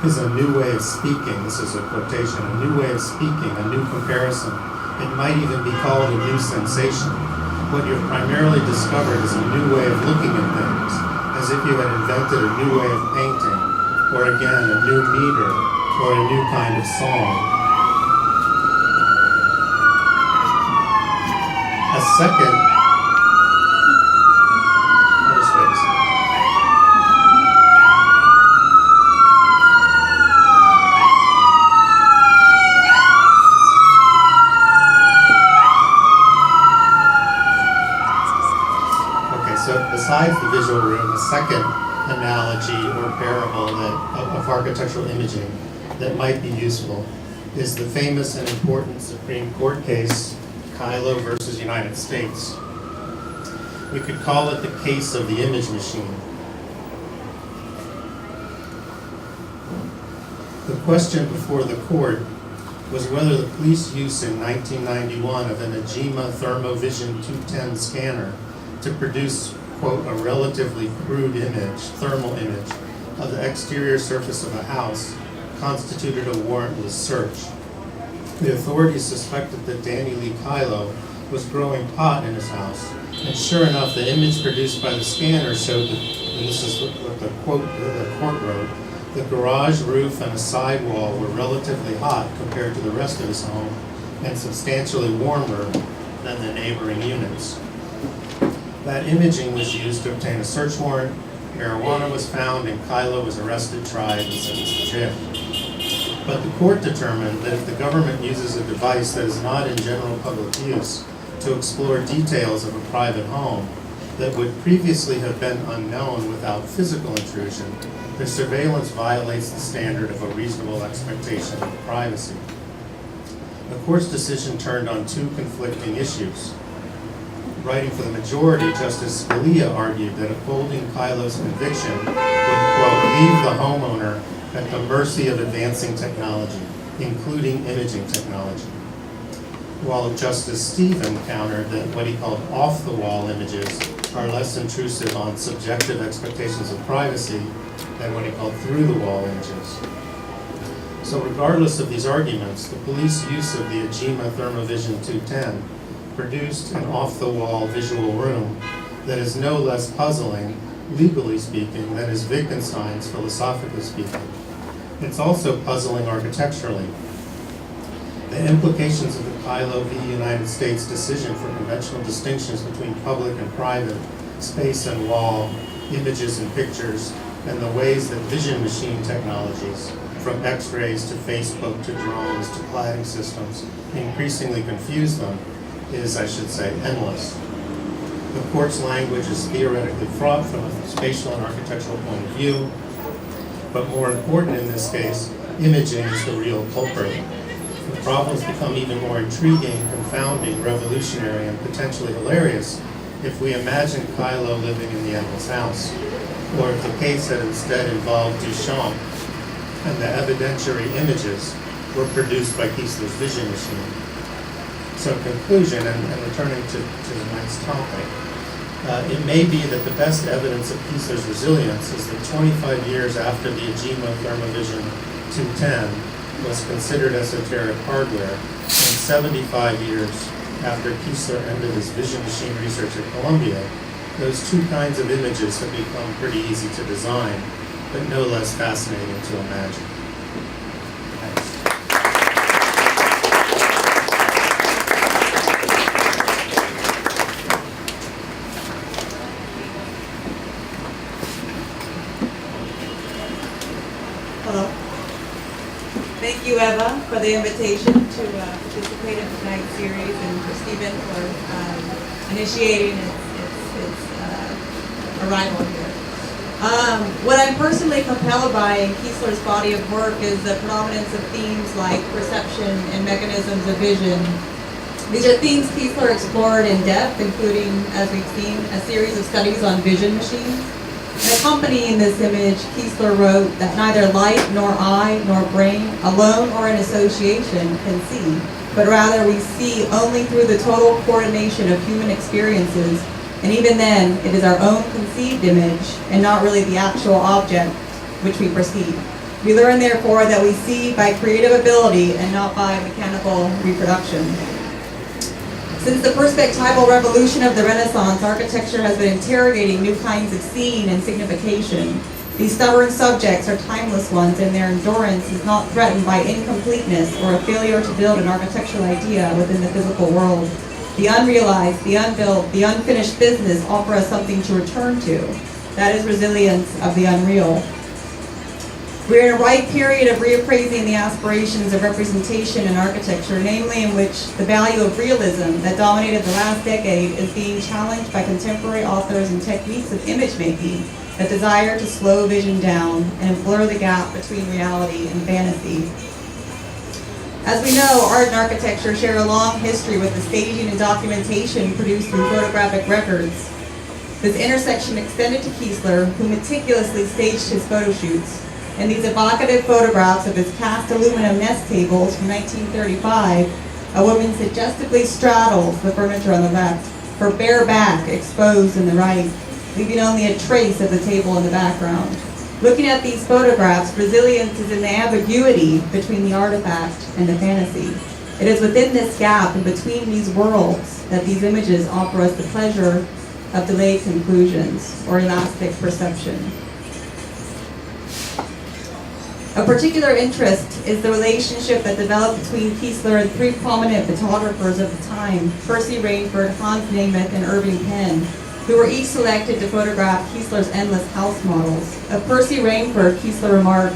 is a new way of speaking. This is a quotation: a new way of speaking, a new comparison. It might even be called a new sensation. What you've primarily discovered is a new way of looking at things, as if you had invented a new way of painting, or again, a new meter, or a new kind of song. A second, besides the visual room, a second analogy or parable of architectural imaging that might be useful is the famous and important Supreme Court case, Kylo versus United States. We could call it the case of the image machine. The question before the court was whether the police use in 1991 of an Ajima Thermovision 210 scanner to produce, quote, a relatively crude image, thermal image, of the exterior surface of a house constituted a warrantless search. The authorities suspected that Danny Lee Kylo was growing pot in his house, and sure enough, the image produced by the scanner showed that, and this is what the court wrote, the garage roof and a sidewall were relatively hot compared to the rest of his home, and substantially warmer than the neighboring units. That imaging was used to obtain a search warrant, marijuana was found, and Kylo was arrested, tried, and sentenced to jail. But the court determined that if the government uses a device that is not in general public use to explore details of a private home that would previously have been unknown without physical intrusion, the surveillance violates the standard of a reasonable expectation of privacy. The court's decision turned on two conflicting issues. Writing for the majority, Justice Scalia argued that upholding Kylo's conviction would, quote, leave the homeowner at the mercy of advancing technology, including imaging technology. While Justice Stephen countered that what he called off-the-wall images are less intrusive on subjective expectations of privacy than what he called through-the-wall images. So regardless of these arguments, the police use of the Ajima Thermovision 210 produced an off-the-wall visual room that is no less puzzling, legally speaking, than is Wittgenstein's, philosophically speaking. It's also puzzling architecturally. The implications of the Kylo v. United States decision for conventional distinctions between public and private, space and wall, images and pictures, and the ways that vision machine technologies, from X-rays to Facebook to drones to cladding systems, increasingly confuse them, is, I should say, endless. The court's language is theoretically fraught from a spatial and architectural point of view, but more important in this case, imaging is the real culprit. The problems become even more intriguing, confounding, revolutionary, and potentially hilarious if we imagine Kylo living in the endless house, or if the case had instead involved Duchamp and the evidentiary images were produced by Kiesler's vision machine. So in conclusion, and returning to the next topic, it may be that the best evidence of Kiesler's resilience is that 25 years after the Ajima Thermovision 210 was considered esoteric hardware, and 75 years after Kiesler ended his vision machine research at Columbia, those two kinds of images have become pretty easy to design, but no less fascinating to imagine. Thanks. Hello. Thank you, Eva, for the invitation to participate in tonight's series, and for Stephen for initiating its arrival here. What I'm personally compelled by in Kiesler's body of work is the predominance of themes like perception and mechanisms of vision. These are themes Kiesler explored in depth, including, as we've seen, a series of studies on vision machines. And accompanying this image, Kiesler wrote that neither light, nor eye, nor brain, alone or in association, can see, but rather we see only through the total coordination of human experiences, and even then, it is our own conceived image, and not really the actual object which we perceive. We learn, therefore, that we see by creative ability and not by mechanical reproduction. Since the perspectival revolution of the Renaissance, architecture has been interrogating new kinds of seeing and signification. These stubborn subjects are timeless ones, and their endurance is not threatened by incompleteness or a failure to build an architectural idea within the physical world. The unrealized, the unbuilt, the unfinished business offer us something to return to. That is resilience of the unreal. We're in a ripe period of reappraising the aspirations of representation in architecture, namely in which the value of realism that dominated the last decade is being challenged by contemporary authors and techniques of image making that desire to slow vision down and blur the gap between reality and fantasy. As we know, art and architecture share a long history with the staging and documentation produced through photographic records. This intersection extended to Kiesler, who meticulously staged his photo shoots. In these evocative photographs of his cast aluminum nest tables from 1935, a woman suggestively straddles the furniture on the left, her bare back exposed in the right, leaving only a trace of the table in the background. Looking at these photographs, resilience is in the ambiguity between the artifact and the fantasy. It is within this gap and between these worlds that these images offer us the pleasure of delayed conclusions or elastic perception. A particular interest is the relationship that developed between Kiesler and three prominent photographers of the time, Percy Rainford, Hans Nemeth, and Irving Penn, who were each selected to photograph Kiesler's endless house models. Of Percy Rainford, Kiesler remarked,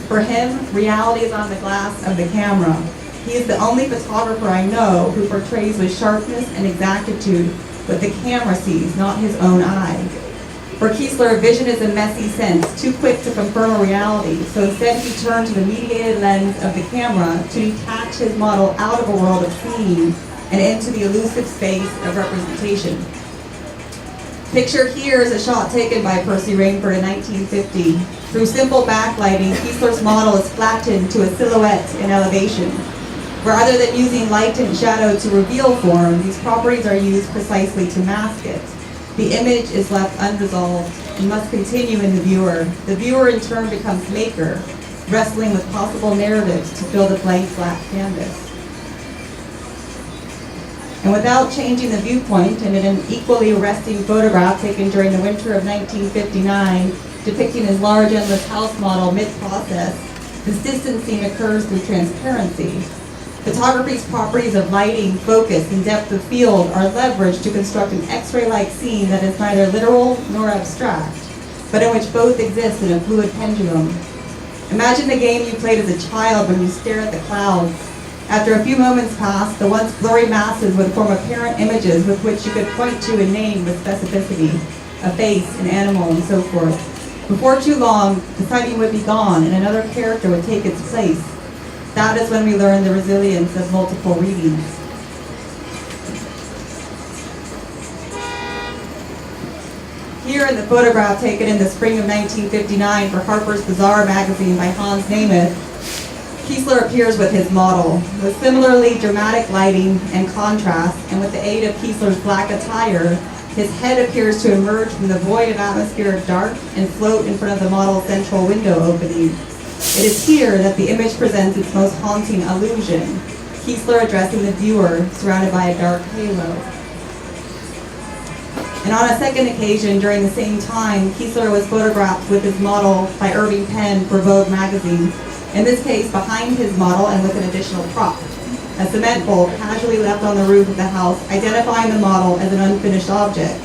"For him, reality is on the glass of the camera. He is the only photographer I know who portrays with sharpness and exactitude what the camera sees, not his own eye." For Kiesler, vision is a messy sense, too quick to confirm a reality, so instead he turned to the mediated lens of the camera to detach his model out of a world of seeing and into the elusive space of representation. Pictured here is a shot taken by Percy Rainford in 1950. Through simple backlighting, Kiesler's model is flattened to a silhouette in elevation. Rather than using light and shadow to reveal form, these properties are used precisely to mask it. The image is left unresolved and must continue in the viewer. The viewer in turn becomes maker, wrestling with possible narratives to fill the blank flat canvas. And without changing the viewpoint, and in an equally arresting photograph taken during the winter of 1959, depicting his large endless house model mid-process, this distancing occurs through transparency. Photography's properties of lighting, focus, and depth of field are leveraged to construct an X-ray-like scene that is neither literal nor abstract, but in which both exist in a fluid pendulum. Imagine the game you played as a child when you stare at the clouds. After a few moments pass, the once blurry masses would form apparent images with which you could point to and name with specificity, a face, an animal, and so forth. Before too long, the sighting would be gone and another character would take its place. That is when we learn the resilience of multiple readings. Here in the photograph taken in the spring of 1959 for Harper's Bazaar magazine by Hans Nemeth, Kiesler appears with his model. With similarly dramatic lighting and contrast, and with the aid of Kiesler's black attire, his head appears to emerge from the void of atmospheric dark and float in front of the model's central window opening. It is here that the image presents its most haunting illusion, Kiesler addressing the viewer, surrounded by a dark halo. And on a second occasion during the same time, Kiesler was photographed with his model by Irving Penn for Vogue magazine, in this case behind his model and with an additional prop, a cement bolt casually left on the roof of the house, identifying the model as an unfinished object.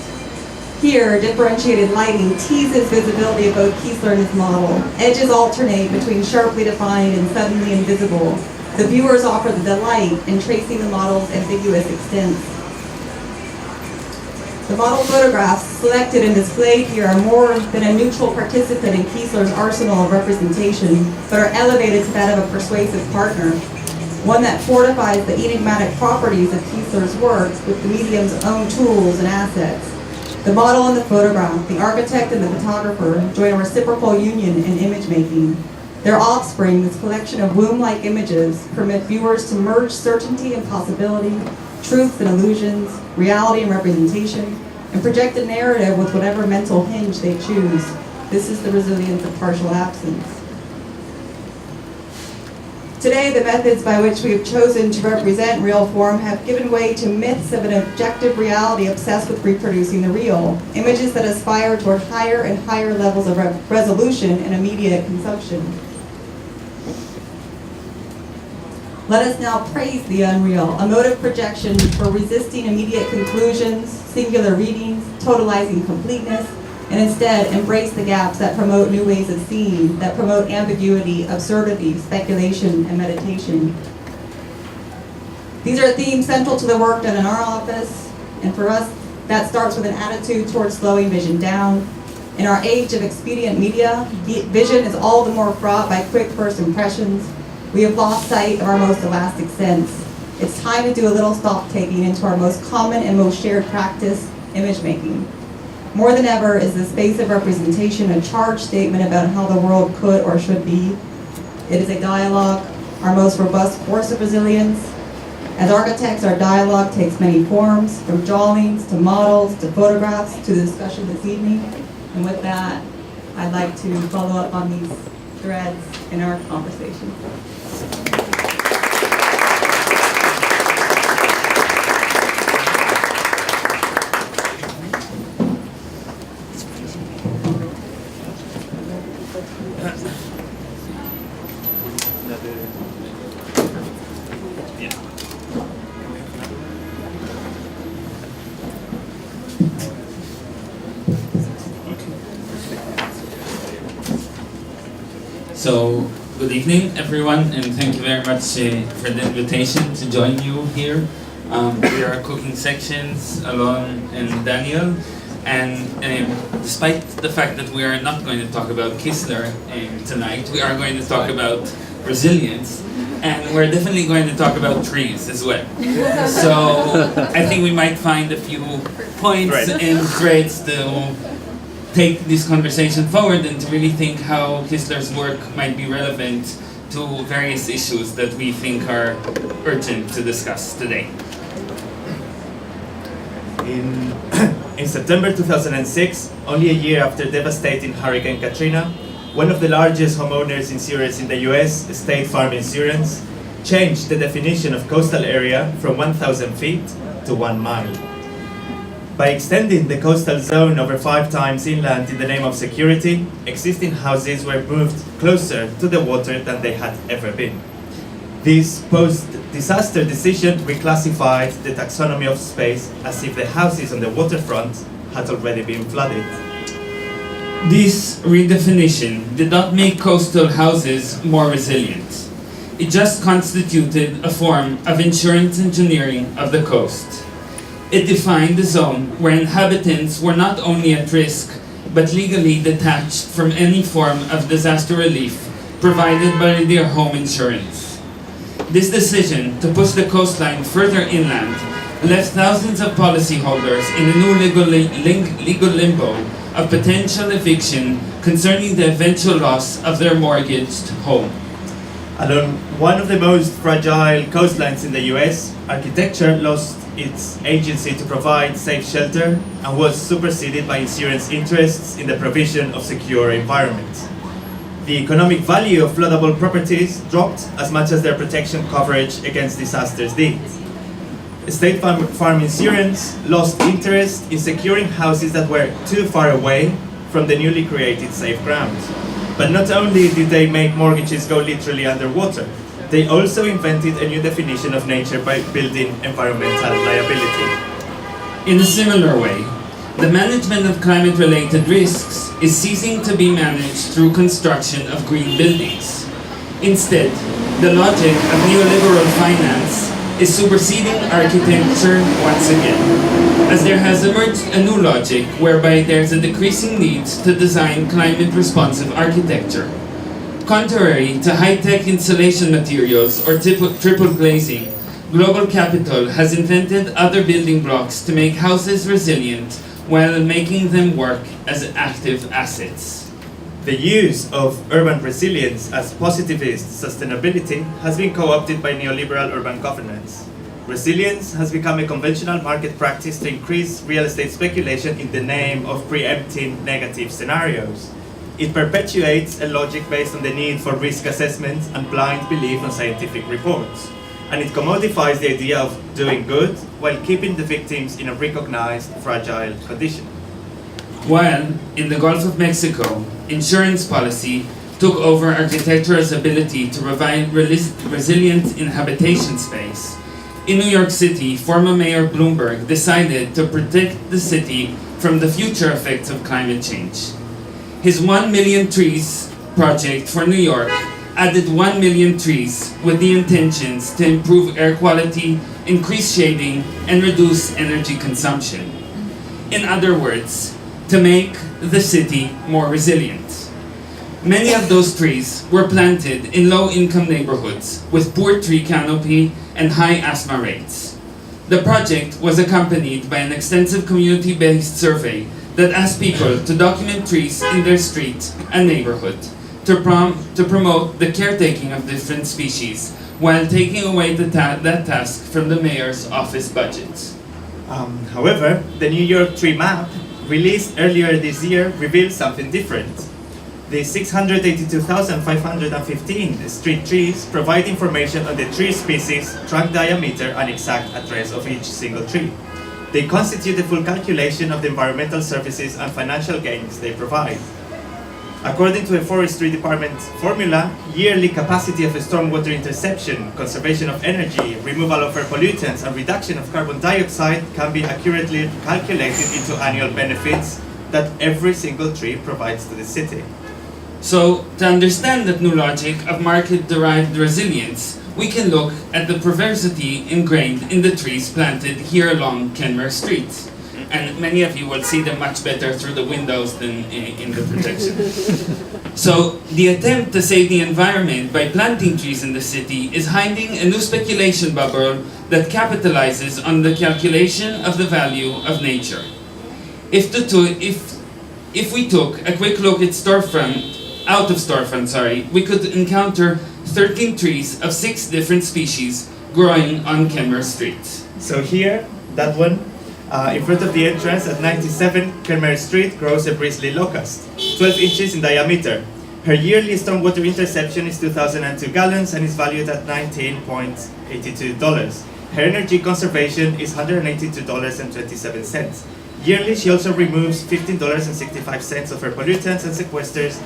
Here, differentiated lighting teases visibility of both Kiesler and his model. Edges alternate between sharply defined and suddenly invisible. The viewers offer the delight in tracing the model's ambiguous extents. The model photographs selected and displayed here are more than a neutral participant in Kiesler's arsenal of representation, but are elevated to that of a persuasive partner, one that fortifies the enigmatic properties of Kiesler's work with the medium's own tools and assets. The model and the photograph, the architect and the photographer, join a reciprocal union in image making. Their offspring, this collection of womb-like images, permit viewers to merge certainty and possibility, truths and illusions, reality and representation, and project a narrative with whatever mental hinge they choose. This is the resilience of partial absence. Today, the methods by which we have chosen to represent real form have given way to myths of an objective reality obsessed with reproducing the real, images that aspire toward higher and higher levels of resolution and immediate consumption. Let us now praise the unreal, a mode of projection for resisting immediate conclusions, singular readings, totalizing completeness, and instead embrace the gaps that promote new ways of seeing, that promote ambiguity, absurdity, speculation, and meditation. These are themes central to the work done in our office, and for us, that starts with an attitude towards slowing vision down. In our age of expedient media, vision is all the more fraught by quick first impressions. We have lost sight of our most elastic sense. It's time to do a little stock-taking into our most common and most shared practice, image making. More than ever is the space of representation a charged statement about how the world could or should be. It is a dialogue, our most robust force of resilience. As architects, our dialogue takes many forms, from drawings to models to photographs to the discussion this evening. And with that, I'd like to follow up on these threads in our conversation. So, good evening everyone, and thank you very much for the invitation to join you here. We are cooking sections, Alon and Daniel, and despite the fact that we are not going to talk about Kiesler tonight, we are going to talk about resilience, and we're definitely going to talk about trees as well. So, I think we might find a few points and threads to take this conversation forward and to really think how Kiesler's work might be relevant to various issues that we think are urgent to discuss today. In September 2006, only a year after devastating Hurricane Katrina, one of the largest homeowners insurers in the US, State Farm Insurance, changed the definition of coastal area from 1,000 feet to 1 mile. By extending the coastal zone over 5 times inland in the name of security, existing houses were moved closer to the water than they had ever been. This post-disaster decision reclassified the taxonomy of space as if the houses on the waterfront had already been flooded. This redefinition did not make coastal houses more resilient. It just constituted a form of insurance engineering of the coast. It defined the zone where inhabitants were not only at risk, but legally detached from any form of disaster relief provided by their home insurance. This decision to push the coastline further inland left thousands of policyholders in a new legal limbo of potential eviction concerning the eventual loss of their mortgaged home. Along one of the most fragile coastlines in the US, architecture lost its agency to provide safe shelter and was superseded by insurance interests in the provision of secure environments. The economic value of floodable properties dropped as much as their protection coverage against disasters did. State Farm Insurance lost interest in securing houses that were too far away from the newly created safe ground. But not only did they make mortgages go literally underwater, they also invented a new definition of nature by building environmental liability. In a similar way, the management of climate-related risks is ceasing to be managed through construction of green buildings. Instead, the logic of neoliberal finance is superseding architecture once again, as there has emerged a new logic whereby there's a decreasing need to design climate-responsive architecture. Contrary to high-tech insulation materials or triple glazing, global capital has invented other building blocks to make houses resilient while making them work as active assets. The use of urban resilience as positivist sustainability has been co-opted by neoliberal urban governance. Resilience has become a conventional market practice to increase real estate speculation in the name of preempting negative scenarios. It perpetuates a logic based on the need for risk assessment and blind belief on scientific reports. And it commodifies the idea of doing good while keeping the victims in a recognized fragile condition. While in the Gulf of Mexico, insurance policy took over architecture's ability to provide resilient inhabitation space, in New York City, former Mayor Bloomberg decided to protect the city from the future effects of climate change. His 1 million trees project for New York added 1 million trees with the intentions to improve air quality, increase shading, and reduce energy consumption. In other words, to make the city more resilient. Many of those trees were planted in low-income neighborhoods with poor tree canopy and high asthma rates. The project was accompanied by an extensive community-based survey that asked people to document trees in their street and neighborhood to promote the caretaking of different species while taking away that task from the mayor's office budget. However, the New York tree map released earlier this year revealed something different. The 682,515 street trees provide information on the tree species, trunk diameter, and exact address of each single tree. They constitute the full calculation of the environmental services and financial gains they provide. According to a forestry department formula, yearly capacity of stormwater interception, conservation of energy, removal of air pollutants, and reduction of carbon dioxide can be accurately calculated into annual benefits that every single tree provides to the city. So, to understand that new logic of market-derived resilience, we can look at the perversity ingrained in the trees planted here along Kenmare Street. And many of you will see them much better through the windows than in the projection. So, the attempt to save the environment by planting trees in the city is hiding a new speculation bubble that capitalizes on the calculation of the value of nature. If we took a quick look at out of storefront, we could encounter 13 trees of 6 different species growing on Kenmare Street. So here, that one, in front of the entrance at 97 Kenmare Street grows a bristly locust, 12 inches in diameter. Her yearly stormwater interception is 2,002 gallons and is valued at $19.82. Her energy conservation is $182.27. Yearly, she also removes $15.65 of her pollutants and sequesters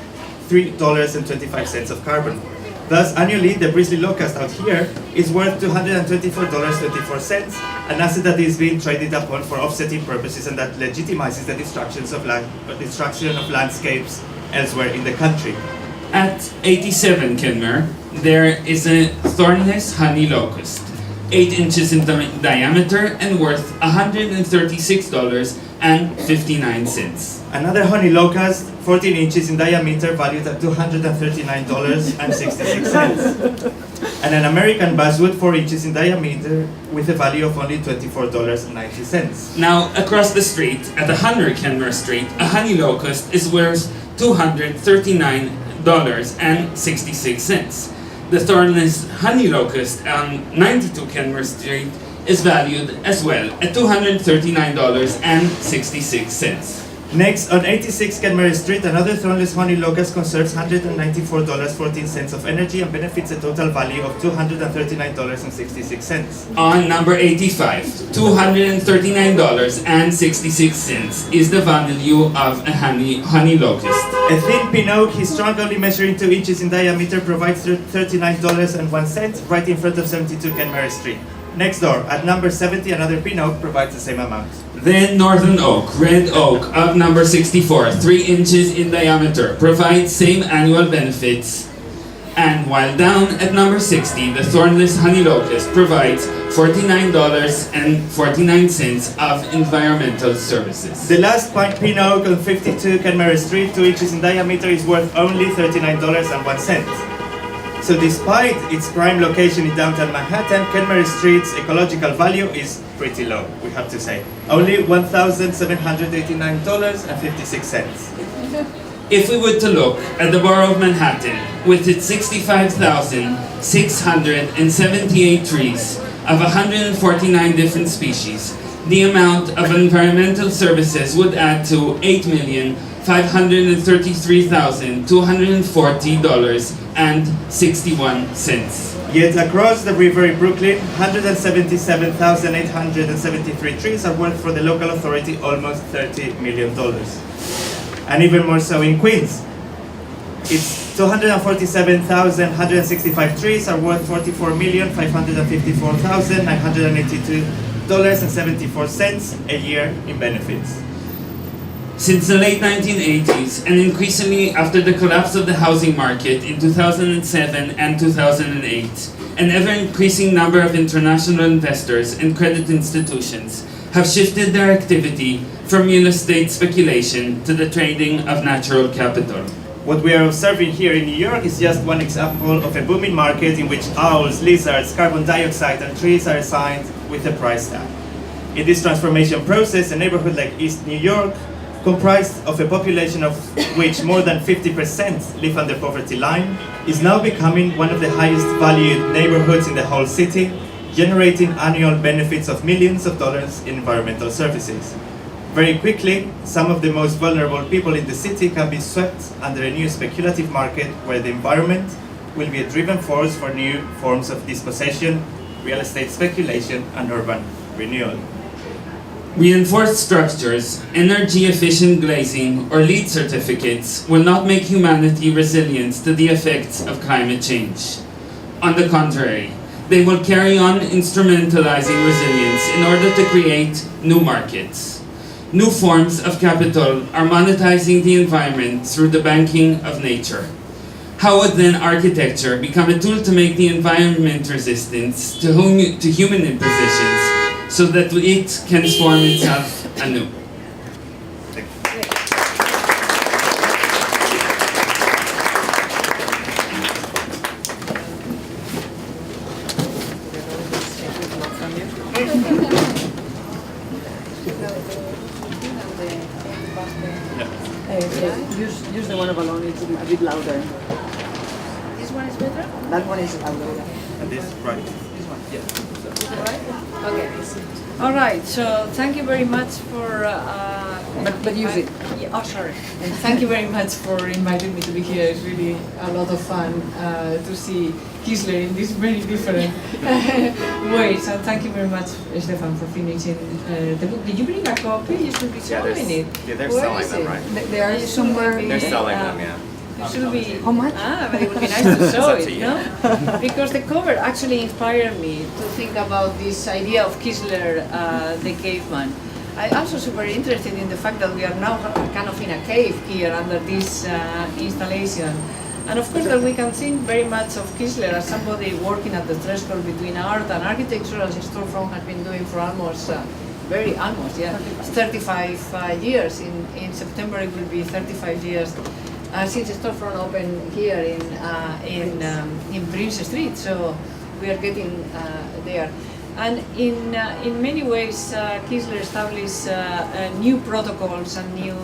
$3.25 of carbon. Thus, annually, the bristly locust out here is worth $224.24, an asset that is being traded upon for offsetting purposes and that legitimizes the destruction of landscapes elsewhere in the country. At 87 Kenmare, there is a thornless honey locust, 8 inches in diameter and worth $136.59. Another honey locust, 14 inches in diameter, valued at $239.66. And an American basswood, 4 inches in diameter, with a value of only $24.90. Now, across the street, at 100 Kenmare Street, a honey locust is worth $239.66. The thornless honey locust on 92 Kenmare Street is valued as well at $239.66. Next, on 86 Kenmare Street, another thornless honey locust conserves $194.14 of energy and benefits a total value of $239.66. On number 85, $239.66 is the value of a honey locust. A thin pin oak, his trunk only measuring 2 inches in diameter, provides $39.01 right in front of 72 Kenmare Street. Next door, at number 70, another pin oak provides the same amount. Then northern oak, red oak of number 64, 3 inches in diameter, provides same annual benefits. And while down at number 60, the thornless honey locust provides $49.49 of environmental services. The last pin oak on 52 Kenmare Street, 2 inches in diameter, is worth only $39.01. So despite its prime location in downtown Manhattan, Kenmare Street's ecological value is pretty low, we have to say. Only $1,789.56. If we were to look at the borough of Manhattan, with its 65,678 trees of 149 different species, the amount of environmental services would add to $8,533,240.61. Yet across the river in Brooklyn, 177,873 trees are worth for the local authority almost $30 million. And even more so in Queens. Its 247,165 trees are worth $44,554,982.74 a year in benefits. Since the late 1980s, and increasingly after the collapse of the housing market in 2007 and 2008, an ever-increasing number of international investors and credit institutions have shifted their activity from real estate speculation to the trading of natural capital. What we are observing here in New York is just one example of a booming market in which owls, lizards, carbon dioxide, and trees are assigned with a price tag. In this transformation process, a neighborhood like East New York, comprised of a population of which more than 50% live under poverty line, is now becoming one of the highest valued neighborhoods in the whole city, generating annual benefits of millions of dollars in environmental services. Very quickly, some of the most vulnerable people in the city can be swept under a new speculative market where the environment will be a driving force for new forms of dispossession, real estate speculation, and urban renewal. Reinforced structures, energy-efficient glazing, or LEED certificates will not make humanity resilient to the effects of climate change. On the contrary, they will carry on instrumentalizing resilience in order to create new markets. New forms of capital are monetizing the environment through the banking of nature. How would then architecture become a tool to make the environment resistant to human impositions so that it can form itself anew? Use the one of Alon, it's a bit louder. This one is better? That one is louder. And this, right. This one. Okay. All right. So thank you very much for. But use it. Yeah, oh, sorry. And thank you very much for inviting me to be here. It's really a lot of fun to see Kiesler in this very different ways. And thank you very much, Stefan, for finishing the book. Did you bring a copy? You should be showing it. Yeah, they're Where selling is them, it? right? They are somewhere. They're selling them, yeah. It should be. How much? But it would be nice to show It's up to it, you. no? Because the cover actually inspired me to think about this idea of Kiesler, the caveman. I'm also super interested in the fact that we are now kind of in a cave here under this installation. And of course that we can think very much of Kiesler as somebody working at the threshold between art and architecture, as Storefront has been doing for almost 35 years. In September it will be 35 years since Storefront opened here in Prince Street. So we are getting there. And in many ways, Kiesler established new protocols and new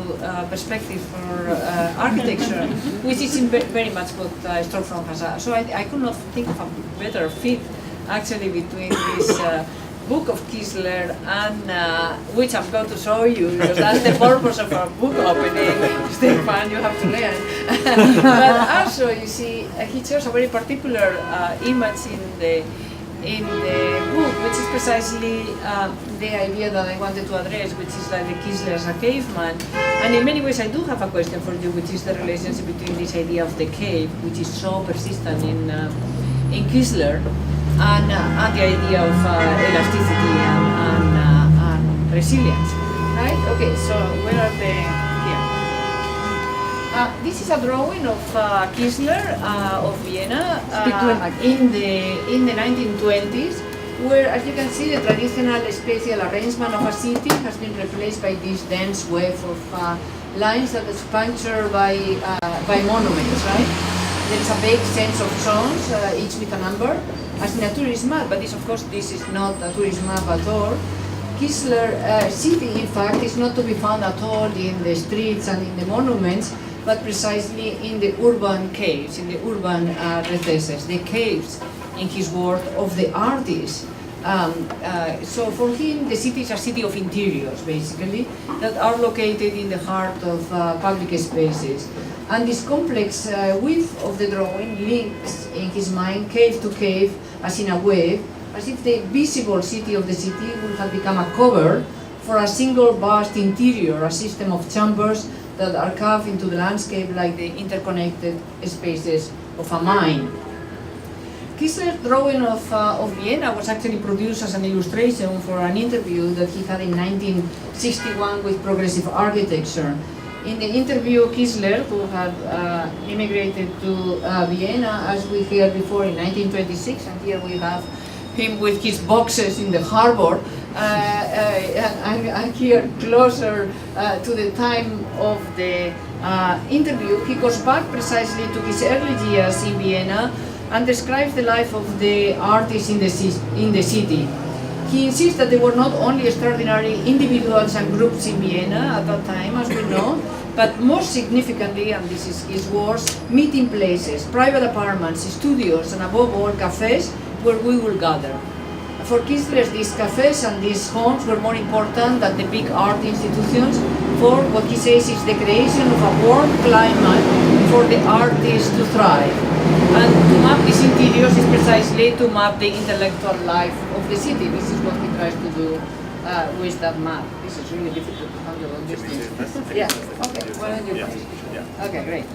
perspective for architecture, which is very much what Storefront has. So I could not think of a better fit, actually, between this book of Kiesler and which I'm going to show you, because that's the purpose of our book opening. Stefan, you have to learn. But also, you see, he chose a very particular image in the book, which is precisely the idea that I wanted to address, which is that the Kiesler as a caveman. And in many ways I do have a question for you, which is the relationship between this idea of the cave, which is so persistent in Kiesler, and the idea of elasticity and resilience. Right? Okay, so where are they? Here. This is a drawing of Kiesler of Vienna in the 1920s. where, as you can see, the traditional spatial arrangement of a city has been replaced by this dense web of lines that is punctured by monuments, right? There is a vague sense of zones, each with a number, as in a tourist map, but this is not a tourist map at all. Kiesler city, in fact, is not to be found at all in the streets and in the monuments, but precisely in the urban caves, in the urban recesses, the caves, in his word, of the artists. So for him, the city is a city of interiors, basically, that are located in the heart of public spaces. And this complex width of the drawing links in his mind cave to cave as in a wave, as if the visible city of the city would have become a cover for a single vast interior, a system of chambers that are carved into the landscape like the interconnected spaces of a mind. Kiesler's drawing of Vienna was actually produced as an illustration for an interview that he had in 1961 with Progressive Architecture. In the interview, Kiesler, who had immigrated to Vienna, as we heard before, in 1926, and here we have him with his boxes in the harbor, and here closer to the time of the interview, he goes back precisely to his early years in Vienna and describes the life of the artists in the city. He insists that there were not only extraordinary individuals and groups in Vienna at that time, as we know, but most significantly, and this is his words, meeting places, private apartments, studios, and above all, cafes where we will gather. For Kiesler, these cafes and these homes were more important than the big art institutions, for what he says is the creation of a warm climate for the artists to thrive. And to map these interiors is precisely to map the intellectual life of the city. This is what he tries to do with that map. This is really difficult to handle on this thing. Yeah, okay, why don't you pass? Okay, great.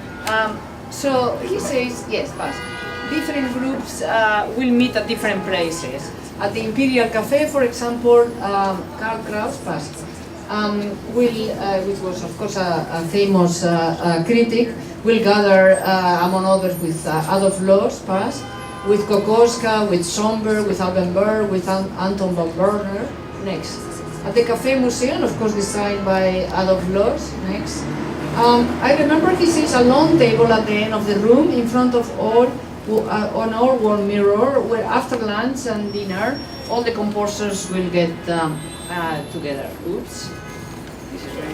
So he says, yes, pass. Different groups will meet at different places. At the Imperial Cafe, for example, Karl Kraus, pass, which was of course a famous critic, will gather among others with Adolf Loos, pass, with Kokoschka, with Somber, with Albenberg, with Anton von Werner, next. At the Café Museum, of course designed by Adolf Loos, next. I remember he says a long table at the end of the room in front of all, on our wall mirror, where after lunch and dinner, all the composers will get together. Oops. This is very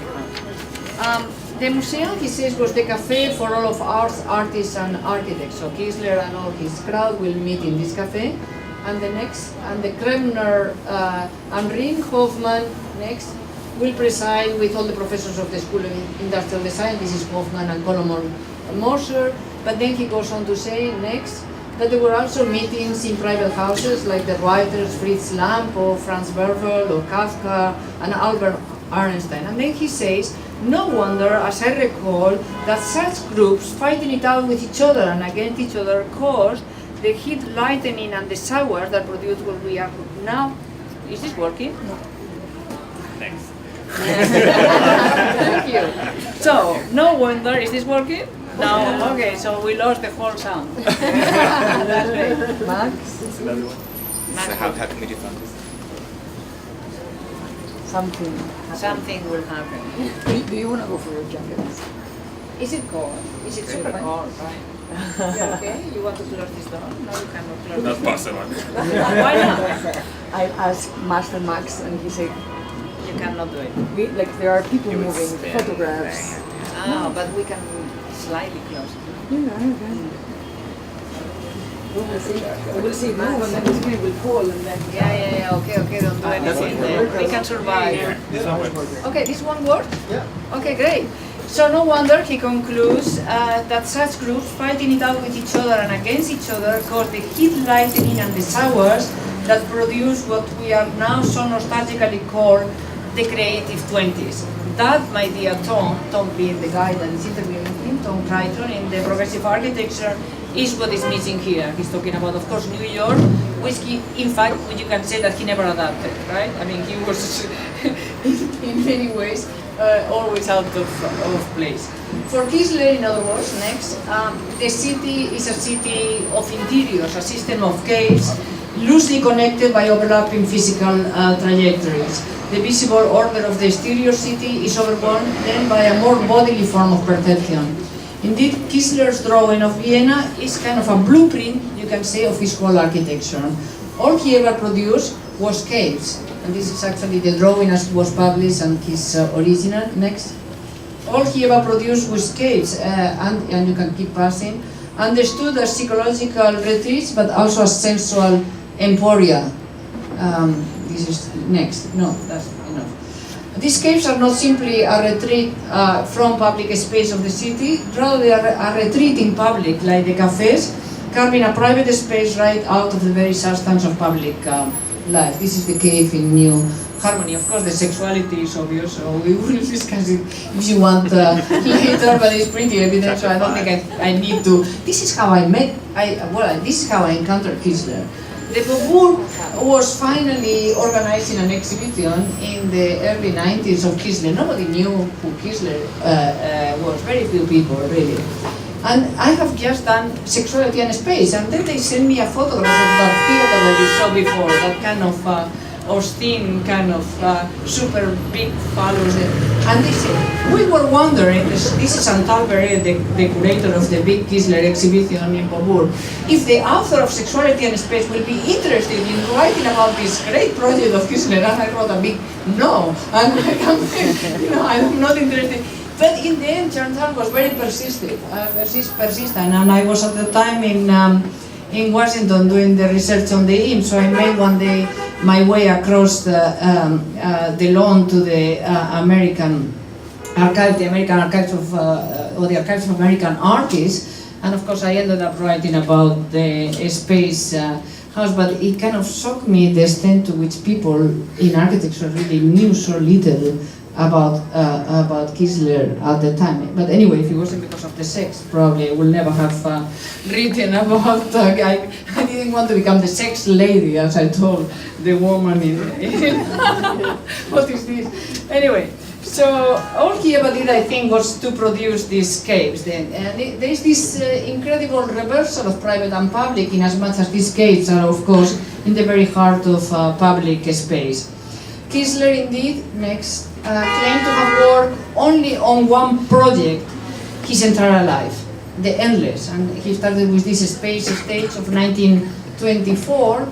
hard. The museum, he says, was the cafe for all of arts, artists and architects. So Kiesler and all his crowd will meet in this cafe. And the Kremner and Ring Hoffman, next, will preside with all the professors of the School of Industrial Design. This is Hoffman and Colomon Moser. But then he goes on to say, next, that there were also meetings in private houses like the writers Fritz Lamp or Franz Werfel or Kafka and Albert Einstein. And then he says, no wonder, as I recall, that such groups fighting it out with each other and against each other caused the heat lightning and the showers that produce what we are now. Is this working? No. Thanks. Thank you. So, no wonder, is this working? No, okay, so we lost the whole sound. That's great. Max? So how can we do fun? Something will happen. Do you want to go for your jacket? Is it cold? Is it super cold, right? Yeah, okay, you want to close this door? No, you cannot close Not this door. possible. Why not? I asked Master Max and he said, You cannot do it. there are people You would moving, spin. photographs. Ah, but we can slightly close it. We will see it move and then the screen will fall and then... Yeah, okay, don't do anything there. We can survive. This one works. Okay, this one worked? Yeah. Okay, great. So no wonder, he concludes, that such groups fighting it out with each other and against each other cause the heat lightning and the showers that produce what we are now so nostalgically called the creative 20s. That, my dear Tom being the guy that is interviewing him, Tom Crichton, in the Progressive Architecture, is what is missing here. He's talking about, of course, New York, which he, in fact, you can say that he never adapted, right? I mean, he was, in many ways, always out of place. For Kiesler, in other words, next, the city is a city of interiors, a system of caves, loosely connected by overlapping physical trajectories. The visible order of the exterior city is overgone then by a more bodily form of perception. Indeed, Kiesler's drawing of Vienna is kind of a blueprint, you can say, of his whole architecture. All he ever produced was caves, and this is actually the drawing as it was published and his original. Next. All he ever produced was caves, and you can keep passing, understood as psychological retreats, but also as sensual emporia. This is next. No, that's enough. These caves are not simply a retreat from public space of the city, rather they are a retreat in public, like the cafes, carving a private space right out of the very substance of public life. This is the cave in New Harmony. Of course, the sexuality is obvious, so we will discuss it if you want later, but it's pretty evident, so I don't think I need to. This is how this is how I encountered Kiesler. The Beaubourg was finally organizing an exhibition in the early 90s of Kiesler. Nobody knew who Kiesler was, very few people really. And I have just done sexuality and space, and then they sent me a photograph of that theater that you saw before, that kind of Austin kind of super big phallus. And they said, we were wondering, this is Chantal Beret, the curator of the big Kiesler exhibition in Beaubourg, if the author of Sexuality and Space will be interested in writing about this great project of Kiesler. And I wrote a big no, and I'm not interested. But in the end, Chantal was very persistent, and I was at the time in Washington doing the research on the hymn, so I made one day my way across the lawn to the American Archive, the American Archives of, or the Archives of American Artists, and of course I ended up writing about the space house, but it kind of shocked me the extent to which people in architecture really knew so little about Kiesler at the time. But anyway, if it wasn't because of the sex, probably I would never have written about I didn't want to become the sex lady, as I told the woman in what is this? Anyway, so all he ever did, I think, was to produce these caves. And there is this incredible reversal of private and public, in as much as these caves are, of course, in the very heart of public space. Kiesler, indeed, next, claimed to have worked only on one project his entire life, the Endless, and he started with this space stage of 1924,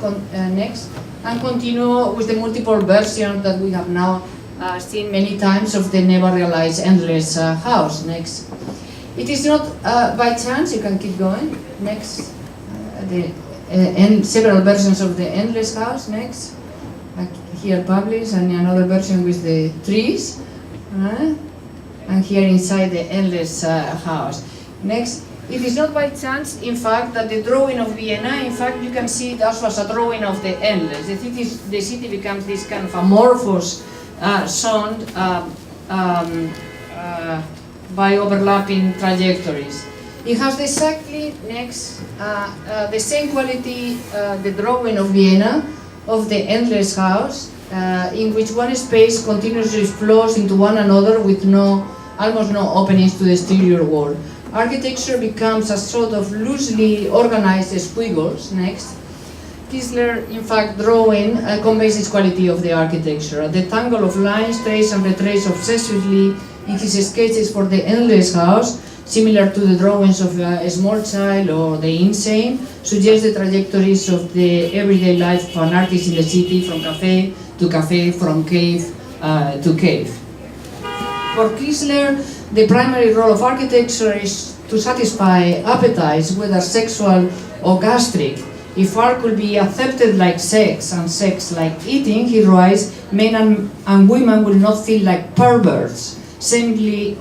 next, and continue with the multiple versions that we have now seen many times of the never realized Endless house. Next. It is not by chance, you can keep going, next, several versions of the Endless house, next. Here published, and another version with the trees, and here inside the Endless house. Next, it is not by chance, in fact, that the drawing of Vienna, in fact, you can see it also as a drawing of the Endless. The city becomes this kind of amorphous zone by overlapping trajectories. It has exactly, next, the same quality, the drawing of Vienna, of the Endless house, in which one space continuously flows into one another with almost no openings to the exterior world. Architecture becomes a sort of loosely organized squiggles. Next. Kiesler, in fact, drawing conveys its quality of the architecture. The tangle of lines traced and retraced obsessively in his sketches for the Endless house, similar to the drawings of a small child or the insane, suggest the trajectories of the everyday life of an artist in the city, from cafe to cafe, from cave to cave. For Kiesler, the primary role of architecture is to satisfy appetites, whether sexual or gastric. If art could be accepted like sex and sex like eating, he writes, men and women will not feel like perverts, shamelessly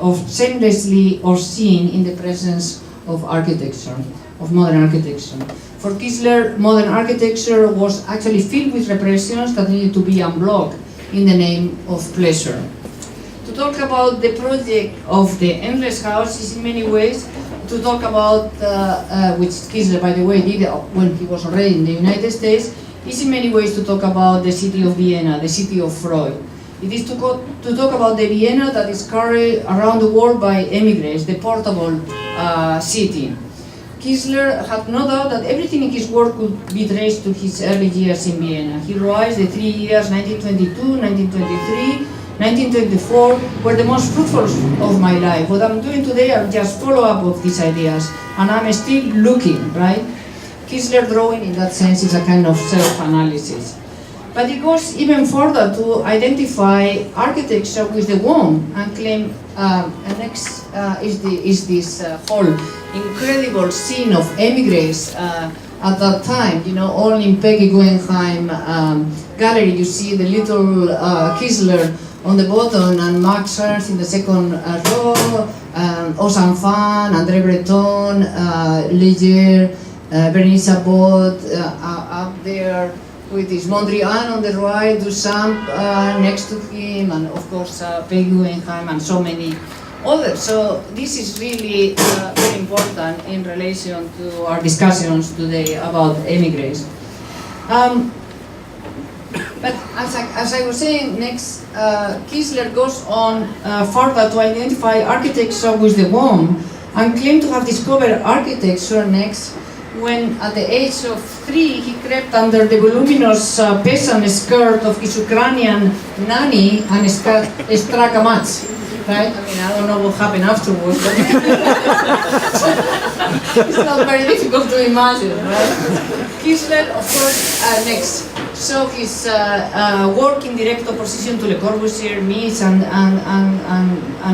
or seen in the presence of architecture, of modern architecture. For Kiesler, modern architecture was actually filled with repressions that needed to be unblocked in the name of pleasure. To talk about the project of the Endless house is in many ways to talk about, which Kiesler, by the way, did when he was already in the United States, is in many ways to talk about the city of Vienna, the city of Freud. It is to talk about the Vienna that is carried around the world by emigres, the portable city. Kiesler had no doubt that everything in his work could be traced to his early years in Vienna. He writes the 3 years 1922, 1923, 1924 were the most fruitful of my life. What I'm doing today are just follow-up of these ideas, and I'm still looking, right? Kiesler drawing in that sense is a kind of self-analysis. But it goes even further to identify architecture with the womb and claim, and next is this whole incredible scene of emigres at that time, you know, all in Peggy Guggenheim gallery. You see the little Kiesler on the bottom and Max Ernst in the second row, Ozan Fan, André Breton, Linder, Bernice Abbott up there with his Mondrian on the right, Duchamp next to him, and of course Peggy Guggenheim and so many others. So this is really very important in relation to our discussions today about emigres. But as I was saying, next Kiesler goes on further to identify architecture with the womb and claim to have discovered architecture next when at the age of 3 he crept under the voluminous peasant skirt of his Ukrainian nanny and struck a match. Right? I mean, I don't know what happened afterwards, but it's not very difficult to imagine, right? Kiesler, of course, next. So his work in direct opposition to Le Corbusier, Mies, and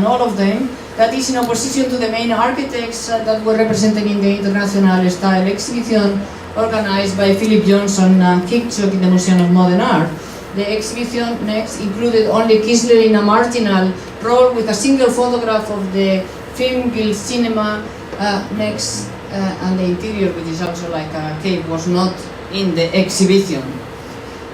all of them, that is in opposition to the main architects that were represented in the International Style exhibition organized by Philip Johnson and Kickchok in the Museum of Modern Art. The exhibition next included only Kiesler in a marginal role with a single photograph of the film Guild Cinema next, and the interior, which is also like a cave, was not in the exhibition.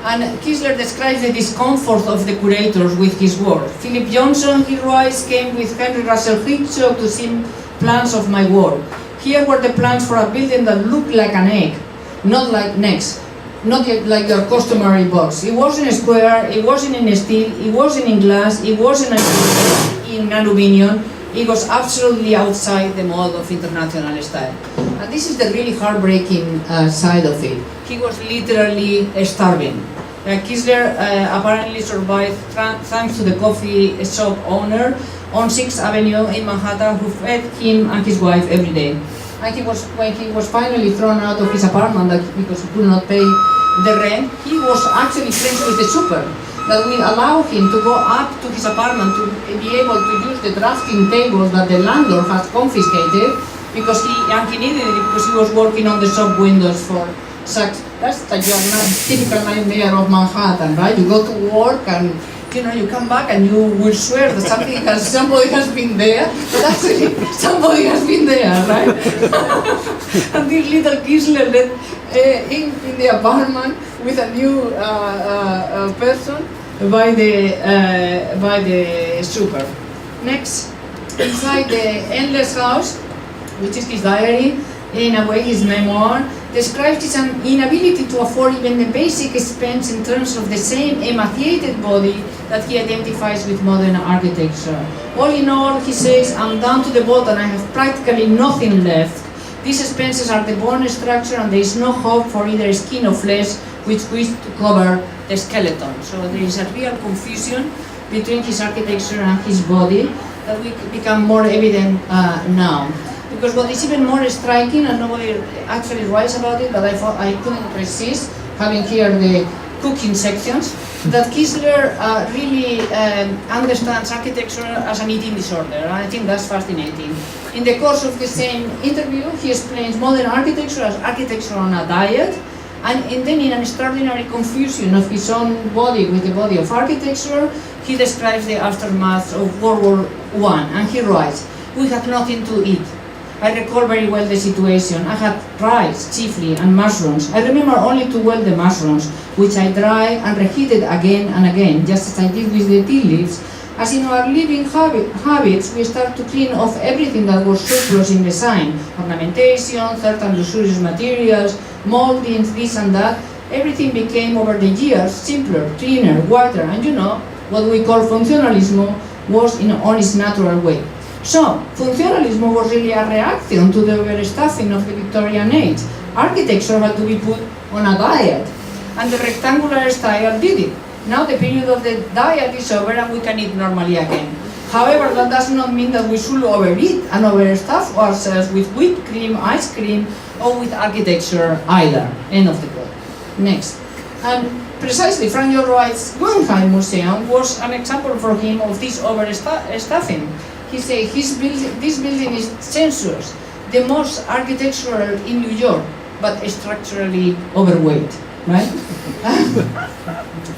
And Kiesler describes the discomfort of the curators with his work. Philip Johnson, he writes, came with Henry Russell Hitchcock to see plans of my work. Here were the plans for a building that looked like an egg, not like next. Not like your customary box. It wasn't a square, it wasn't in steel, it wasn't in glass, it wasn't in aluminium. It was absolutely outside the mold of international style. And this is the really heartbreaking side of it. He was literally starving. Kiesler apparently survived thanks to the coffee shop owner on 6th Avenue in Manhattan, who fed him and his wife every day. And when he was finally thrown out of his apartment because he could not pay the rent, he was actually friends with the super that will allow him to go up to his apartment to be able to use the drafting tables that the landlord has confiscated because he needed it because he was working on the shop windows for such. That's the typical nightmare of Manhattan, right? You go to work and you come back and you will swear that somebody has been there, but actually somebody has been there, right? And this little Kiesler let in the apartment with a new person by the super. Next, inside the endless house, which is his diary, in a way his memoir, describes his inability to afford even the basic expense in terms of the same emaciated body that he identifies with modern architecture. All in all, he says, I'm down to the bottom, I have practically nothing left. These expenses are the bone structure and there is no hope for either skin or flesh which wish to cover the skeleton. So there is a real confusion between his architecture and his body that will become more evident now. Because what is even more striking, and nobody actually writes about it, but I couldn't resist having here the cooking sections, that Kiesler really understands architecture as an eating disorder, and I think that's fascinating. In the course of the same interview, he explains modern architecture as architecture on a diet, and then in an extraordinary confusion of his own body with the body of architecture, he describes the aftermath of World War I, and he writes, we had nothing to eat. I recall very well the situation. I had rice, chiefly, and mushrooms. I remember only too well the mushrooms, which I dried and reheated again and again, just as I did with the tea leaves. As in our living habits, we start to clean off everything that was surplus in design, ornamentation, certain luxurious materials, moldings, this and that. Everything became, over the years, simpler, cleaner, whiter, and what we call functionalism was on its natural way. So, functionalism was really a reaction to the overstuffing of the Victorian age. Architecture had to be put on a diet, and the rectangular style did it. Now the period of the diet is over and we can eat normally again. However, that does not mean that we should overeat and overstuff ourselves with whipped cream, ice cream, or with architecture either. End of the quote. Next. And precisely, Frank Lloyd Wright's Guggenheim Museum was an example for him of this overstuffing. He said this building is sensuous, the most architectural in New York, but structurally overweight, right?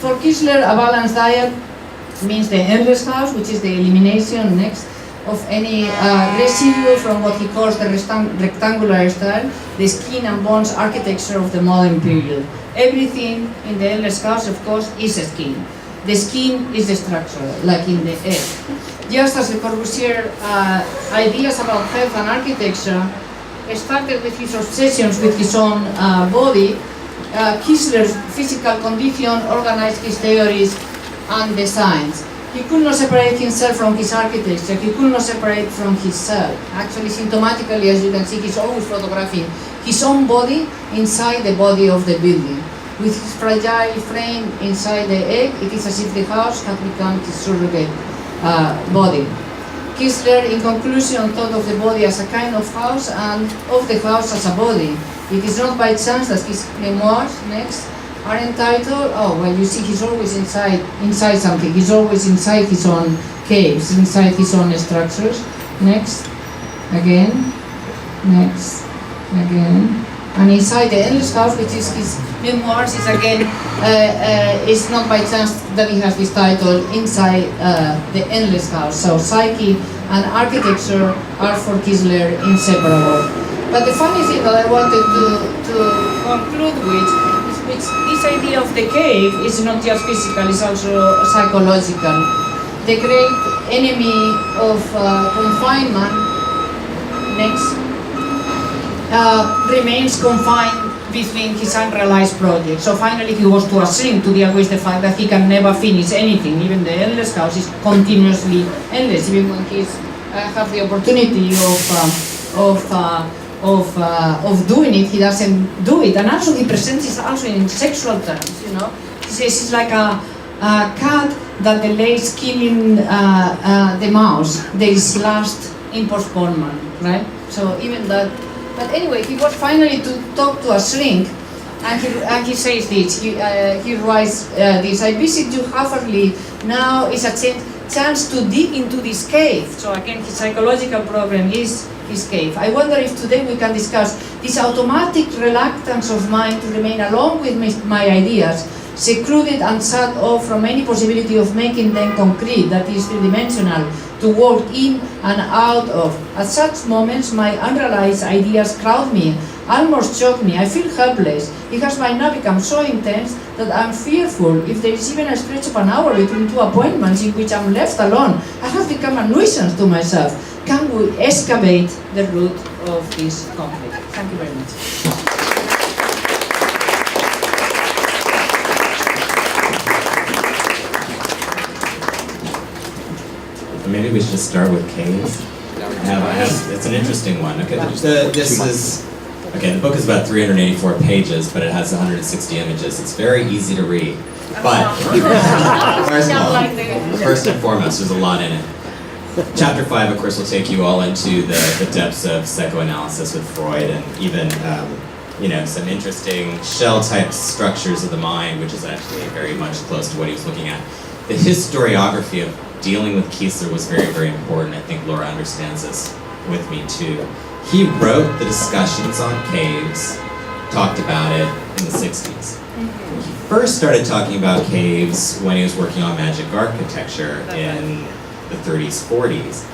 For Kiesler, a balanced diet means the endless house, which is the elimination next of any residue from what he calls the rectangular style, the skin and bones architecture of the modern period. Everything in the endless house, of course, is a skin. The skin is the structure, like in the egg. Just as Le Corbusier ideas about health and architecture started with his obsessions with his own body, Kiesler's physical condition organized his theories and designs. He could not separate himself from his architecture, he could not separate from his self. Actually, symptomatically, as you can see, he's always photographing his own body inside the body of the building. With his fragile frame inside the egg, it is as if the house had become his surrogate body. Kiesler, in conclusion, thought of the body as a kind of house and of the house as a body. It is not by chance that his memoirs, next, are entitled, you see, he's always inside something. He's always inside his own caves, inside his own structures. Next, again, next, again. And inside the endless house, which is his memoirs, is again, it's not by chance that he has this title, Inside the Endless House. So psyche and architecture are for Kiesler inseparable. But the funny thing that I wanted to conclude with is this idea of the cave is not just physical, it's also psychological. The great enemy of confinement, next, remains confined between his unrealized projects. So finally he goes to a shrink to deal with the fact that he can never finish anything. Even the endless house is continuously endless. Even when he has the opportunity of doing it, he doesn't do it. And also he presents it also in sexual terms, you know. He says it's like a cat that delays killing the mouse. There is lust in postponement, right? So even that. But anyway, he was finally to talk to a shrink, and he says this. He writes this: "I visit you half-heartedly. Now is a chance to dig into this cave." So again, his psychological problem is his cave. I wonder if today we can discuss this automatic reluctance of mine to remain alone with my ideas, secluded and shut off from any possibility of making them concrete, that is three-dimensional, to walk in and out of. At such moments, my unrealized ideas crowd me, almost shock me. I feel helpless. It has by now become so intense that I'm fearful if there is even a stretch of an hour between two appointments in which I'm left alone. I have become a nuisance to myself. Can we excavate the root of this conflict? Thank you very much. Maybe we should just start with caves. It's an interesting one. Okay, the book is about 384 pages, but it has 160 images. It's very easy to read. But first and foremost, there's a lot in it. Chapter 5, of course, will take you all into the depths of psychoanalysis with Freud, and even some interesting shell-type structures of the mind, which is actually very much close to what he was looking at. The historiography of dealing with Kiesler was very, very important. I think Laura understands this with me too. He wrote the discussions on caves, talked about it in the 60s. He first started talking about caves when he was working on magic architecture in the 30s, 40s.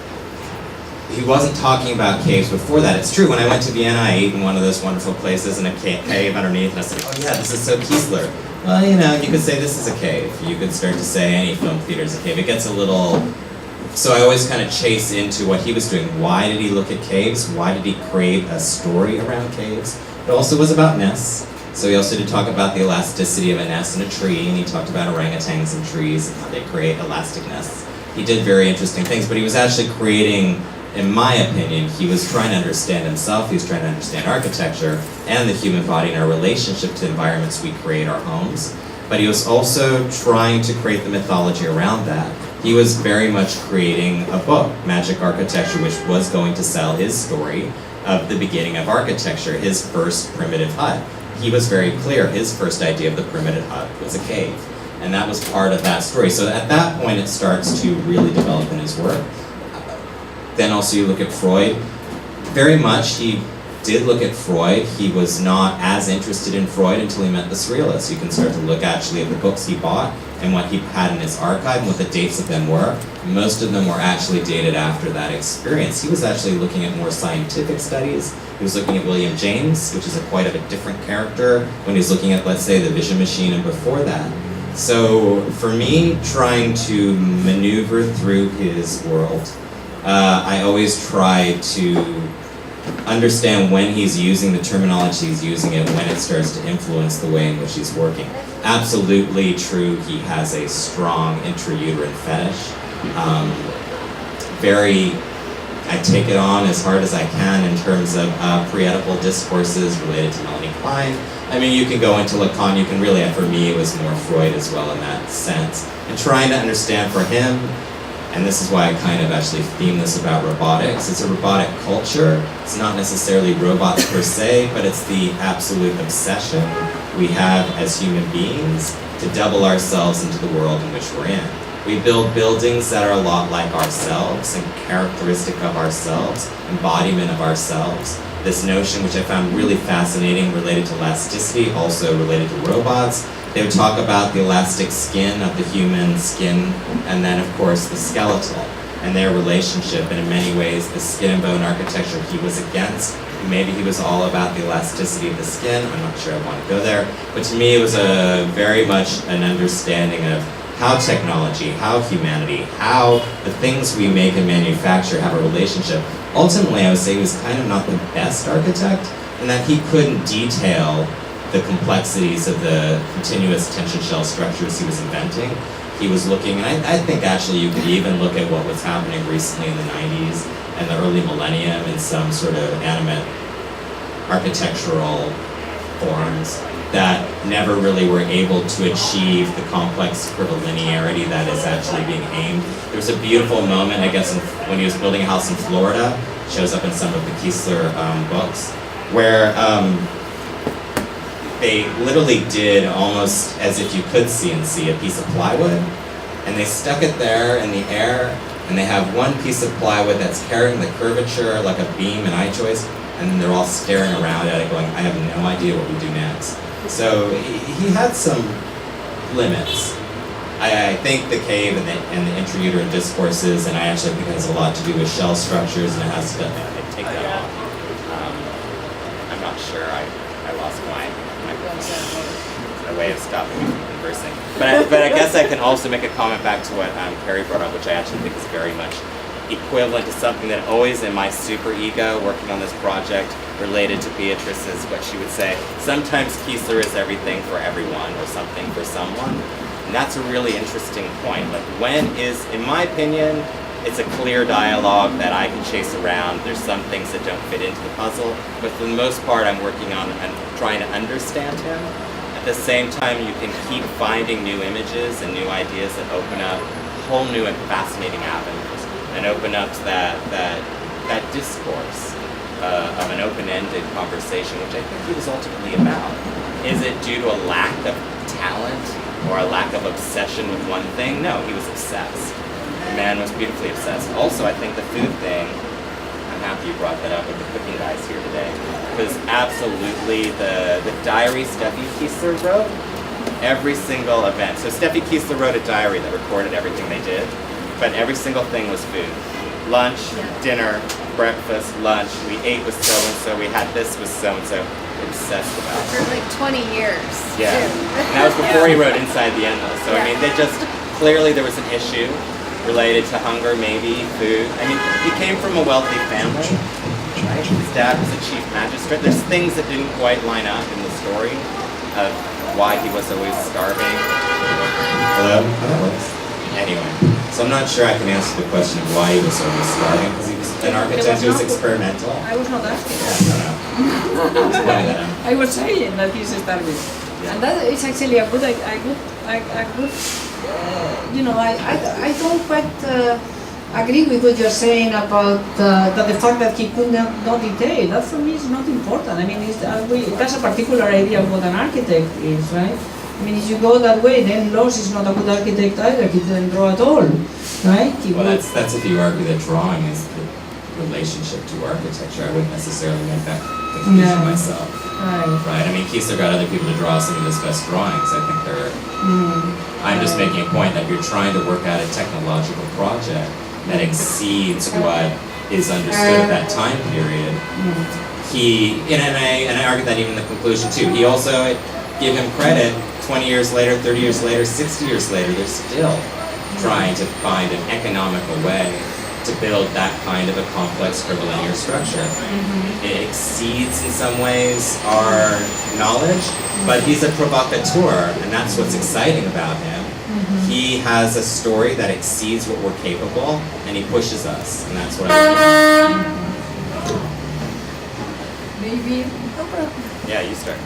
He wasn't talking about caves before that. It's true, when I went to Vienna, I ate in one of those wonderful places in a cave underneath, and I said, oh yeah, this is so Kiesler. Well, you could say this is a cave. You could start to say any film theater is a cave. It gets a little... So I always kind of chase into what he was doing. Why did he look at caves? Why did he create a story around caves? It also was about nests. So he also did talk about the elasticity of a nest in a tree, and he talked about orangutans and trees and how they create elastic nests. He did very interesting things, but he was actually creating in my opinion, he was trying to understand himself, he was trying to understand architecture and the human body and our relationship to environments we create our homes. But he was also trying to create the mythology around that. He was very much creating a book, Magic Architecture, which was going to sell his story of the beginning of architecture, his first primitive hut. He was very clear, his first idea of the primitive hut was a cave. And that was part of that story. So at that point, it starts to really develop in his work. Then also you look at Freud. Very much he did look at Freud. He was not as interested in Freud until he met the Surrealists. You can start to look actually at the books he bought and what he had in his archive and what the dates of them were. Most of them were actually dated after that experience. He was actually looking at more scientific studies. He was looking at William James, which is quite a different character when he's looking at, let's say, the Vision Machine and before that. So for me, trying to maneuver through his world, I always try to understand when he's using the terminology he's using it, when it starts to influence the way in which he's working. Absolutely true, he has a strong intrauterine fetish. I take it on as hard as I can in terms of pre-Oedipal discourses related to Melanie Klein. I mean, you can go into Lacan, you can really, for me, it was more Freud as well in that sense. And trying to understand for him, and this is why I kind of actually theme this about robotics. It's a robotic culture. It's not necessarily robots per se, but it's the absolute obsession we have as human beings to double ourselves into the world in which we're in. We build buildings that are a lot like ourselves and characteristic of ourselves, embodiment of ourselves. This notion, which I found really fascinating, related to elasticity, also related to robots. They would talk about the elastic skin of the human skin, and then of course the skeletal and their relationship. And in many ways, the skin and bone architecture he was against. Maybe he was all about the elasticity of the skin. I'm not sure I want to go there. But to me, it was very much an understanding of how technology, how humanity, how the things we make and manufacture have a relationship. Ultimately, I would say he was kind of not the best architect, in that he couldn't detail the complexities of the continuous tension shell structures he was inventing. He was looking, and I think actually you could even look at what was happening recently in the 90s and the early millennium in some sort of animate architectural forms that never really were able to achieve the complex curvilinearity that is actually being aimed. There was a beautiful moment, I guess, when he was building a house in Florida, shows up in some of the Kiesler books, where they literally did almost as if you could CNC a piece of plywood, and they stuck it there in the air, and they have one piece of plywood that's carrying the curvature like a beam and I-joist, and then they're all staring around at it going, I have no idea what we do next. So he had some limits. I think the cave and the intrauterine discourses, and I actually think it has a lot to do with shell structures, and it has to take that off. I'm not sure, I lost my way of stopping me from conversing. But I guess I can also make a comment back to what Carrie brought up, which I actually think is very much equivalent to something that always in my super ego working on this project related to Beatriz is what she would say. Sometimes Kiesler is everything for everyone or something for someone. And that's a really interesting point. Like when is, in my opinion, it's a clear dialogue that I can chase around. There's some things that don't fit into the puzzle, but for the most part I'm working on and trying to understand him. At the same time, you can keep finding new images and new ideas that open up whole new and fascinating avenues and open up that discourse of an open-ended conversation, which I think he was ultimately about. Is it due to a lack of talent or a lack of obsession with one thing? No, he was obsessed. The man was beautifully obsessed. Also, I think the food thing, I'm happy you brought that up with the cooking guys here today, because absolutely the diary Steffi Kiesler wrote, every single event. So Steffi Kiesler wrote a diary that recorded everything they did, but every single thing was food. Lunch, dinner, breakfast, lunch, we ate with so-and-so, we had this with so-and-so. Obsessed about it. For like 20 years. Yeah. And that was before he wrote Inside the Endless. So I mean, they just, clearly there was an issue related to hunger, maybe, food. I mean, he came from a wealthy family, right? His dad was a chief magistrate. There's things that didn't quite line up in the story of why he was always starving. Hello? Anyway, so I'm not sure I can answer the question of why he was always starving, because he was asking. an architect who's experimental. I was not asking. Yeah, no. It's funny that I'm- I was saying that he's established. And that is actually a good, you know, I don't quite agree with what you're saying about that the fact that he could not detail. That for me is not important. I mean, that's a particular idea of what an architect is, right? I mean, if you go that way, then Loos is not a good architect either. He didn't draw at all, right? Well, that's if you argue that drawing is the relationship to architecture. I wouldn't necessarily make that conclusion myself. Right. I mean, Kiesler got other people to draw some of his best drawings. I think they're. I'm just making a point that you're trying to work out a technological project that exceeds what is understood at that time period. And I argue that even in the conclusion too. He also, give him credit, 20 years later, 30 years later, 60 years later, they're still trying to find an economical way to build that kind of a complex curvilinear structure. It exceeds in some ways our knowledge, but he's a provocateur, and that's what's exciting about him. He has a story that exceeds what we're capable, and he pushes us, and that's what I like. Maybe. Yeah, you start.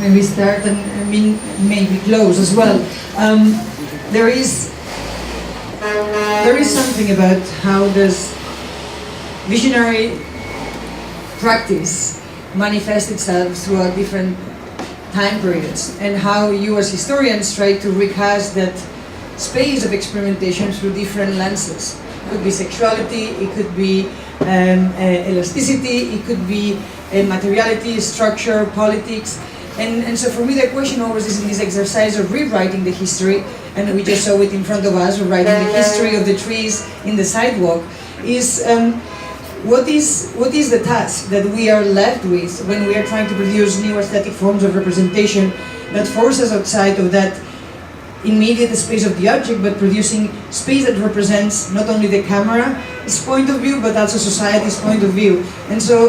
Maybe start and maybe close as well. There is something about how does visionary practice manifest itself throughout different time periods, and how you as historians try to recast that space of experimentation through different lenses. It could be sexuality, it could be elasticity, it could be materiality, structure, politics. And so for me the question always is in this exercise of rewriting the history, and we just saw it in front of us, rewriting the history of the trees in the sidewalk, is what is the task that we are left with when we are trying to produce new aesthetic forms of representation that force us outside of that immediate space of the object, but producing space that represents not only the camera's point of view, but also society's point of view. And so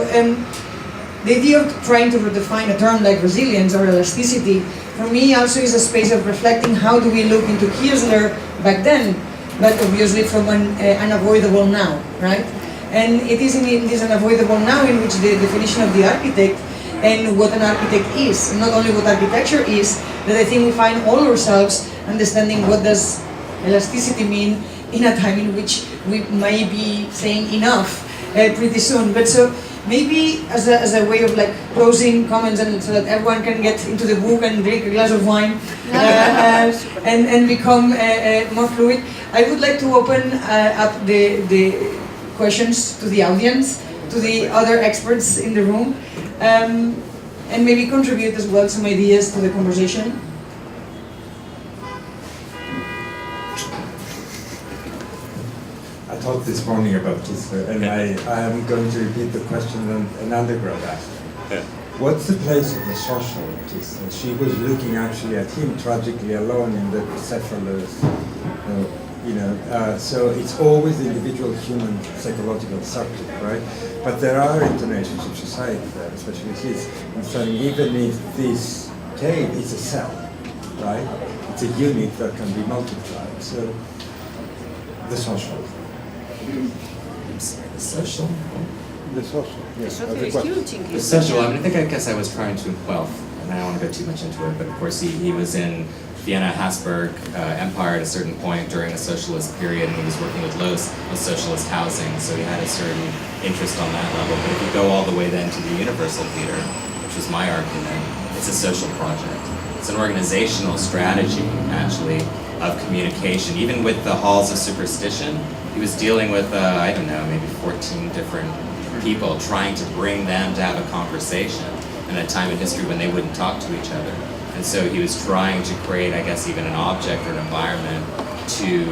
the idea of trying to redefine a term like resilience or elasticity, for me also is a space of reflecting how do we look into Kiesler back then, but obviously from an unavoidable now, right? And it is in this unavoidable now in which the definition of the architect and what an architect is, and not only what architecture is, that I think we find all ourselves understanding what does elasticity mean in a time in which we may be saying enough pretty soon. But so maybe as a way of like closing comments, and so that everyone can get into the book and drink a glass of wine and become more fluid, I would like to open up the questions to the audience, to the other experts in the room, and maybe contribute as well some ideas to the conversation. I talked this morning about Kiesler, and I am going to repeat the question an undergrad asked. What's the place of the social in Kiesler? She was looking actually at him tragically alone in the Cephalus, so it's always the individual human psychological subject, right? But there are intonations of society there, especially his, and saying even if this cave is a cell, right? It's a unit that can be multiplied. So the social. The social? The social, yes. The social is huge in The social, I guess I was trying to, well, and I don't want to go too much into it, but of course he was in Vienna, Habsburg Empire at a certain point during the socialist period, and he was working with Loos with socialist housing, so he had a certain interest on that level. But if you go all the way then to the Universal Theater, which was my argument, it's a social project. It's an organizational strategy, actually, of communication. Even with the halls of superstition, he was dealing with, I don't know, maybe 14 different people, trying to bring them to have a conversation in a time in history when they wouldn't talk to each other. And so he was trying to create, I guess, even an object or an environment to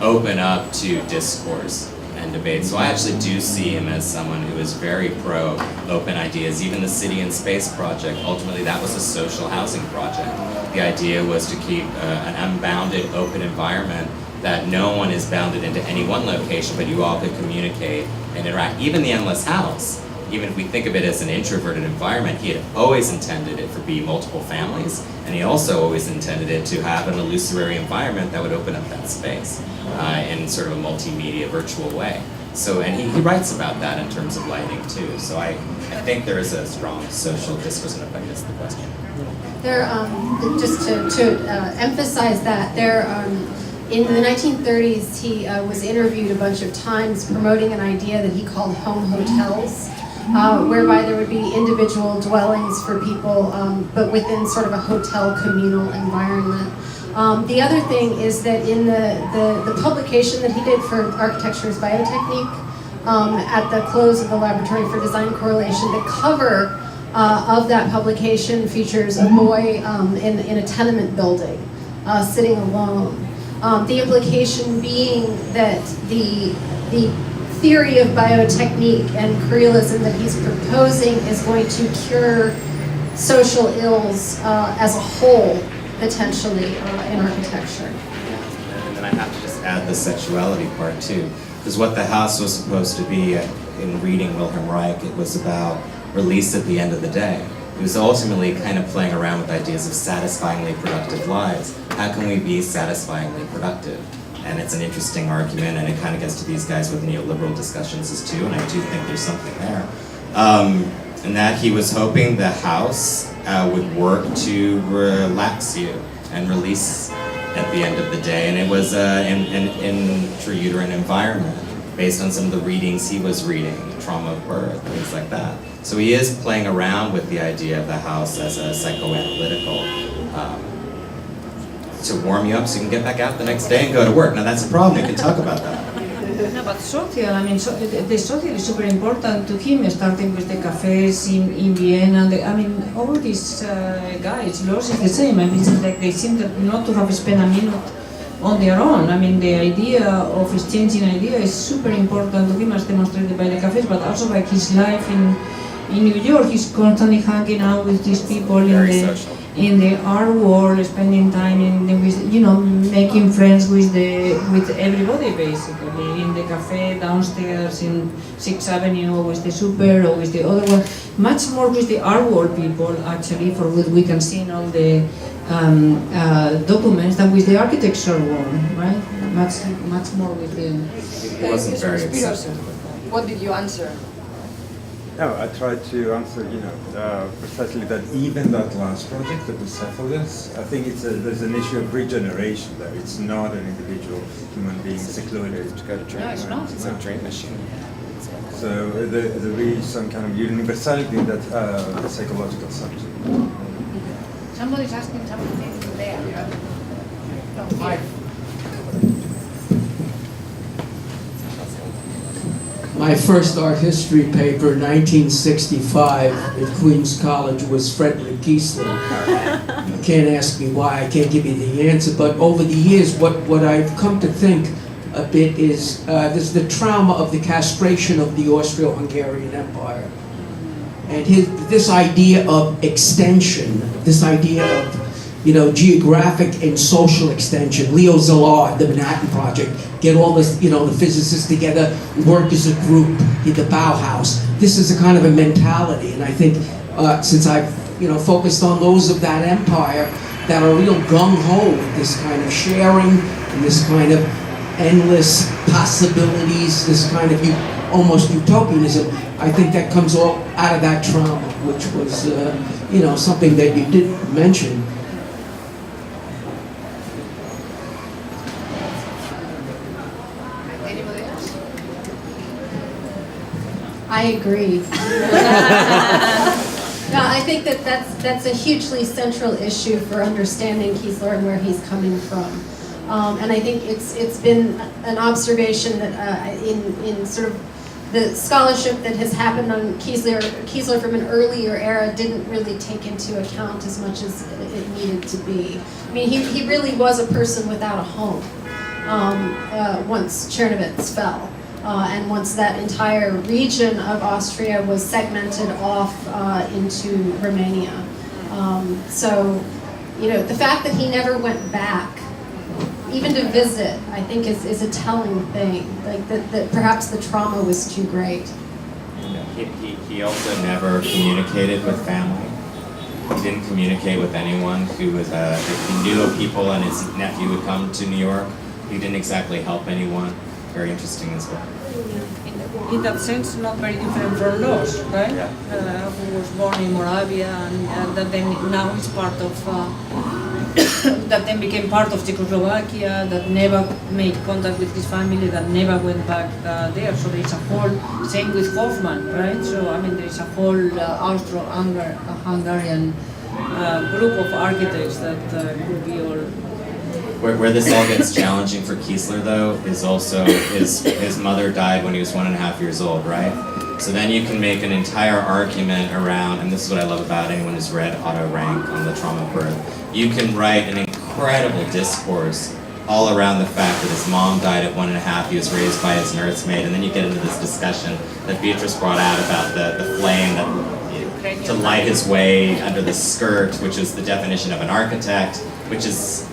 open up to discourse and debate. So I actually do see him as someone who is very pro open ideas. Even the City in Space project, ultimately that was a social housing project. The idea was to keep an unbounded open environment that no one is bounded into any one location, but you all could communicate and interact. Even the Endless House, even if we think of it as an introverted environment, he had always intended it to be multiple families, and he also always intended it to have an illusory environment that would open up that space. in sort of a multimedia virtual way. So, and he writes about that in terms of lighting too. So I think there is a strong social discourse, and if I guess the question. There, just to emphasize that, there, in the 1930s, he was interviewed a bunch of times promoting an idea that he called home hotels, whereby there would be individual dwellings for people, but within sort of a hotel communal environment. The other thing is that in the publication that he did for Architecture's Biotechnique, at the close of the Laboratory for Design Correlation, the cover of that publication features a boy in a tenement building, sitting alone. The implication being that the theory of biotechnique and Creolism that he's proposing is going to cure social ills as a whole, potentially, in architecture. And then I have to just add the sexuality part too, because what the house was supposed to be, in reading Wilhelm Reich, it was about release at the end of the day. It was ultimately kind of playing around with ideas of satisfyingly productive lives. How can we be satisfyingly productive? And it's an interesting argument, and it kind of gets to these guys with neoliberal discussions as too, and I do think there's something there. And that he was hoping the house would work to relax you and release at the end of the day, and it was an intrauterine environment based on some of the readings he was reading, trauma of birth, things like that. So he is playing around with the idea of the house as a psychoanalytical to warm you up so you can get back out the next day and go to work. Now that's a problem, we can talk about that. No, but social, I mean, the social is super important to him, starting with the cafes in Vienna. I mean, all these guys, Loos is the same. I mean, it's like they seem not to have spent a minute on their own. I mean, the idea of exchanging ideas is super important to him, as demonstrated by the cafes, but also by his life in New York. He's constantly hanging out with these people in the art world, spending time with, you know, making friends with everybody basically, in the cafe downstairs in 6th Avenue, or with the super, or with the other one. Much more with the art world people, actually, for what we can see in all the documents, than with the architecture world, right? Much more with them. It wasn't very accepted. What did you answer? No, I tried to answer, precisely that. Even that last project, the Bucephalus, I think there's an issue of regeneration there. It's not an individual human being secluded. No, it's not. It's a dream machine. So there is some kind of universality in that psychological subject. Somebody's asking something there. No, here. My first art history paper, 1965, at Queens College, was Frederick Kiesler. You can't ask me why, I can't give you the answer, but over the years, what I've come to think a bit is there's the trauma of the castration of the Austro-Hungarian Empire. And this idea of extension, this idea of geographic and social extension. Leo Szilard, the Manhattan Project, get all this, the physicists together, work as a group in the Bauhaus. This is a kind of a mentality, and I think since I've, focused on those of that empire that are real gung-ho with this kind of sharing and this kind of endless possibilities, this kind of almost utopianism, I think that comes all out of that trauma, which was, something that you did mention. I agree. No, I think that's a hugely central issue for understanding Kiesler and where he's coming from. And I think it's been an observation that in sort of the scholarship that has happened on Kiesler from an earlier era didn't really take into account as much as it needed to be. I mean, he really was a person without a home once Czernowitz fell. And once that entire region of Austria was segmented off into Romania. So, the fact that he never went back, even to visit, I think is a telling thing. Like that perhaps the trauma was too great. He also never communicated with family. He didn't communicate with anyone who was, he knew of people, and his nephew would come to New York He didn't exactly help anyone. Very interesting as well. In that sense, not very different from Los, right? Yeah. Who was born in Moravia and that then now is part of, that then became part of Czechoslovakia, that never made contact with his family, that never went back there. So there is a whole, same with Hoffman, right? So I mean, there is a whole Austro-Hungarian group of architects that could be all. Where this all gets challenging for Kiesler, though, is also his mother died when he was 1.5 years old, right? So then you can make an entire argument around, and this is what I love about anyone who's read Otto Rank on the trauma of birth. You can write an incredible discourse all around the fact that his mom died at 1.5, he was raised by his nursemaid, and then you get into this discussion that Beatriz brought out about the flame that to light his way under the skirt, which is the definition of an architect, which is.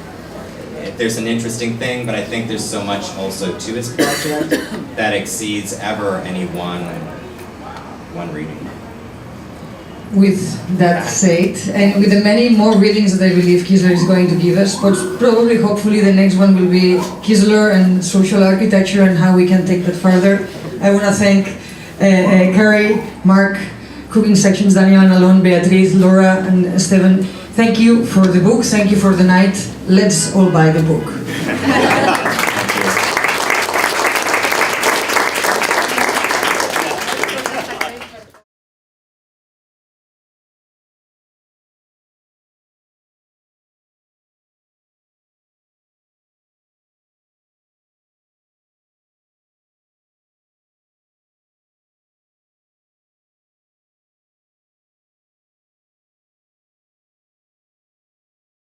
There's an interesting thing, but I think there's so much also to his project that exceeds ever any one reading. With that said, and with the many more readings that I believe Kiesler is going to give us, but probably, hopefully, the next one will be Kiesler and social architecture and how we can take that further. I want to thank Carrie, Mark, Cooking Sections, Daniel and Alon, Beatriz, Laura and Steven. Thank you for the book, thank you for the night. Let's all buy the book.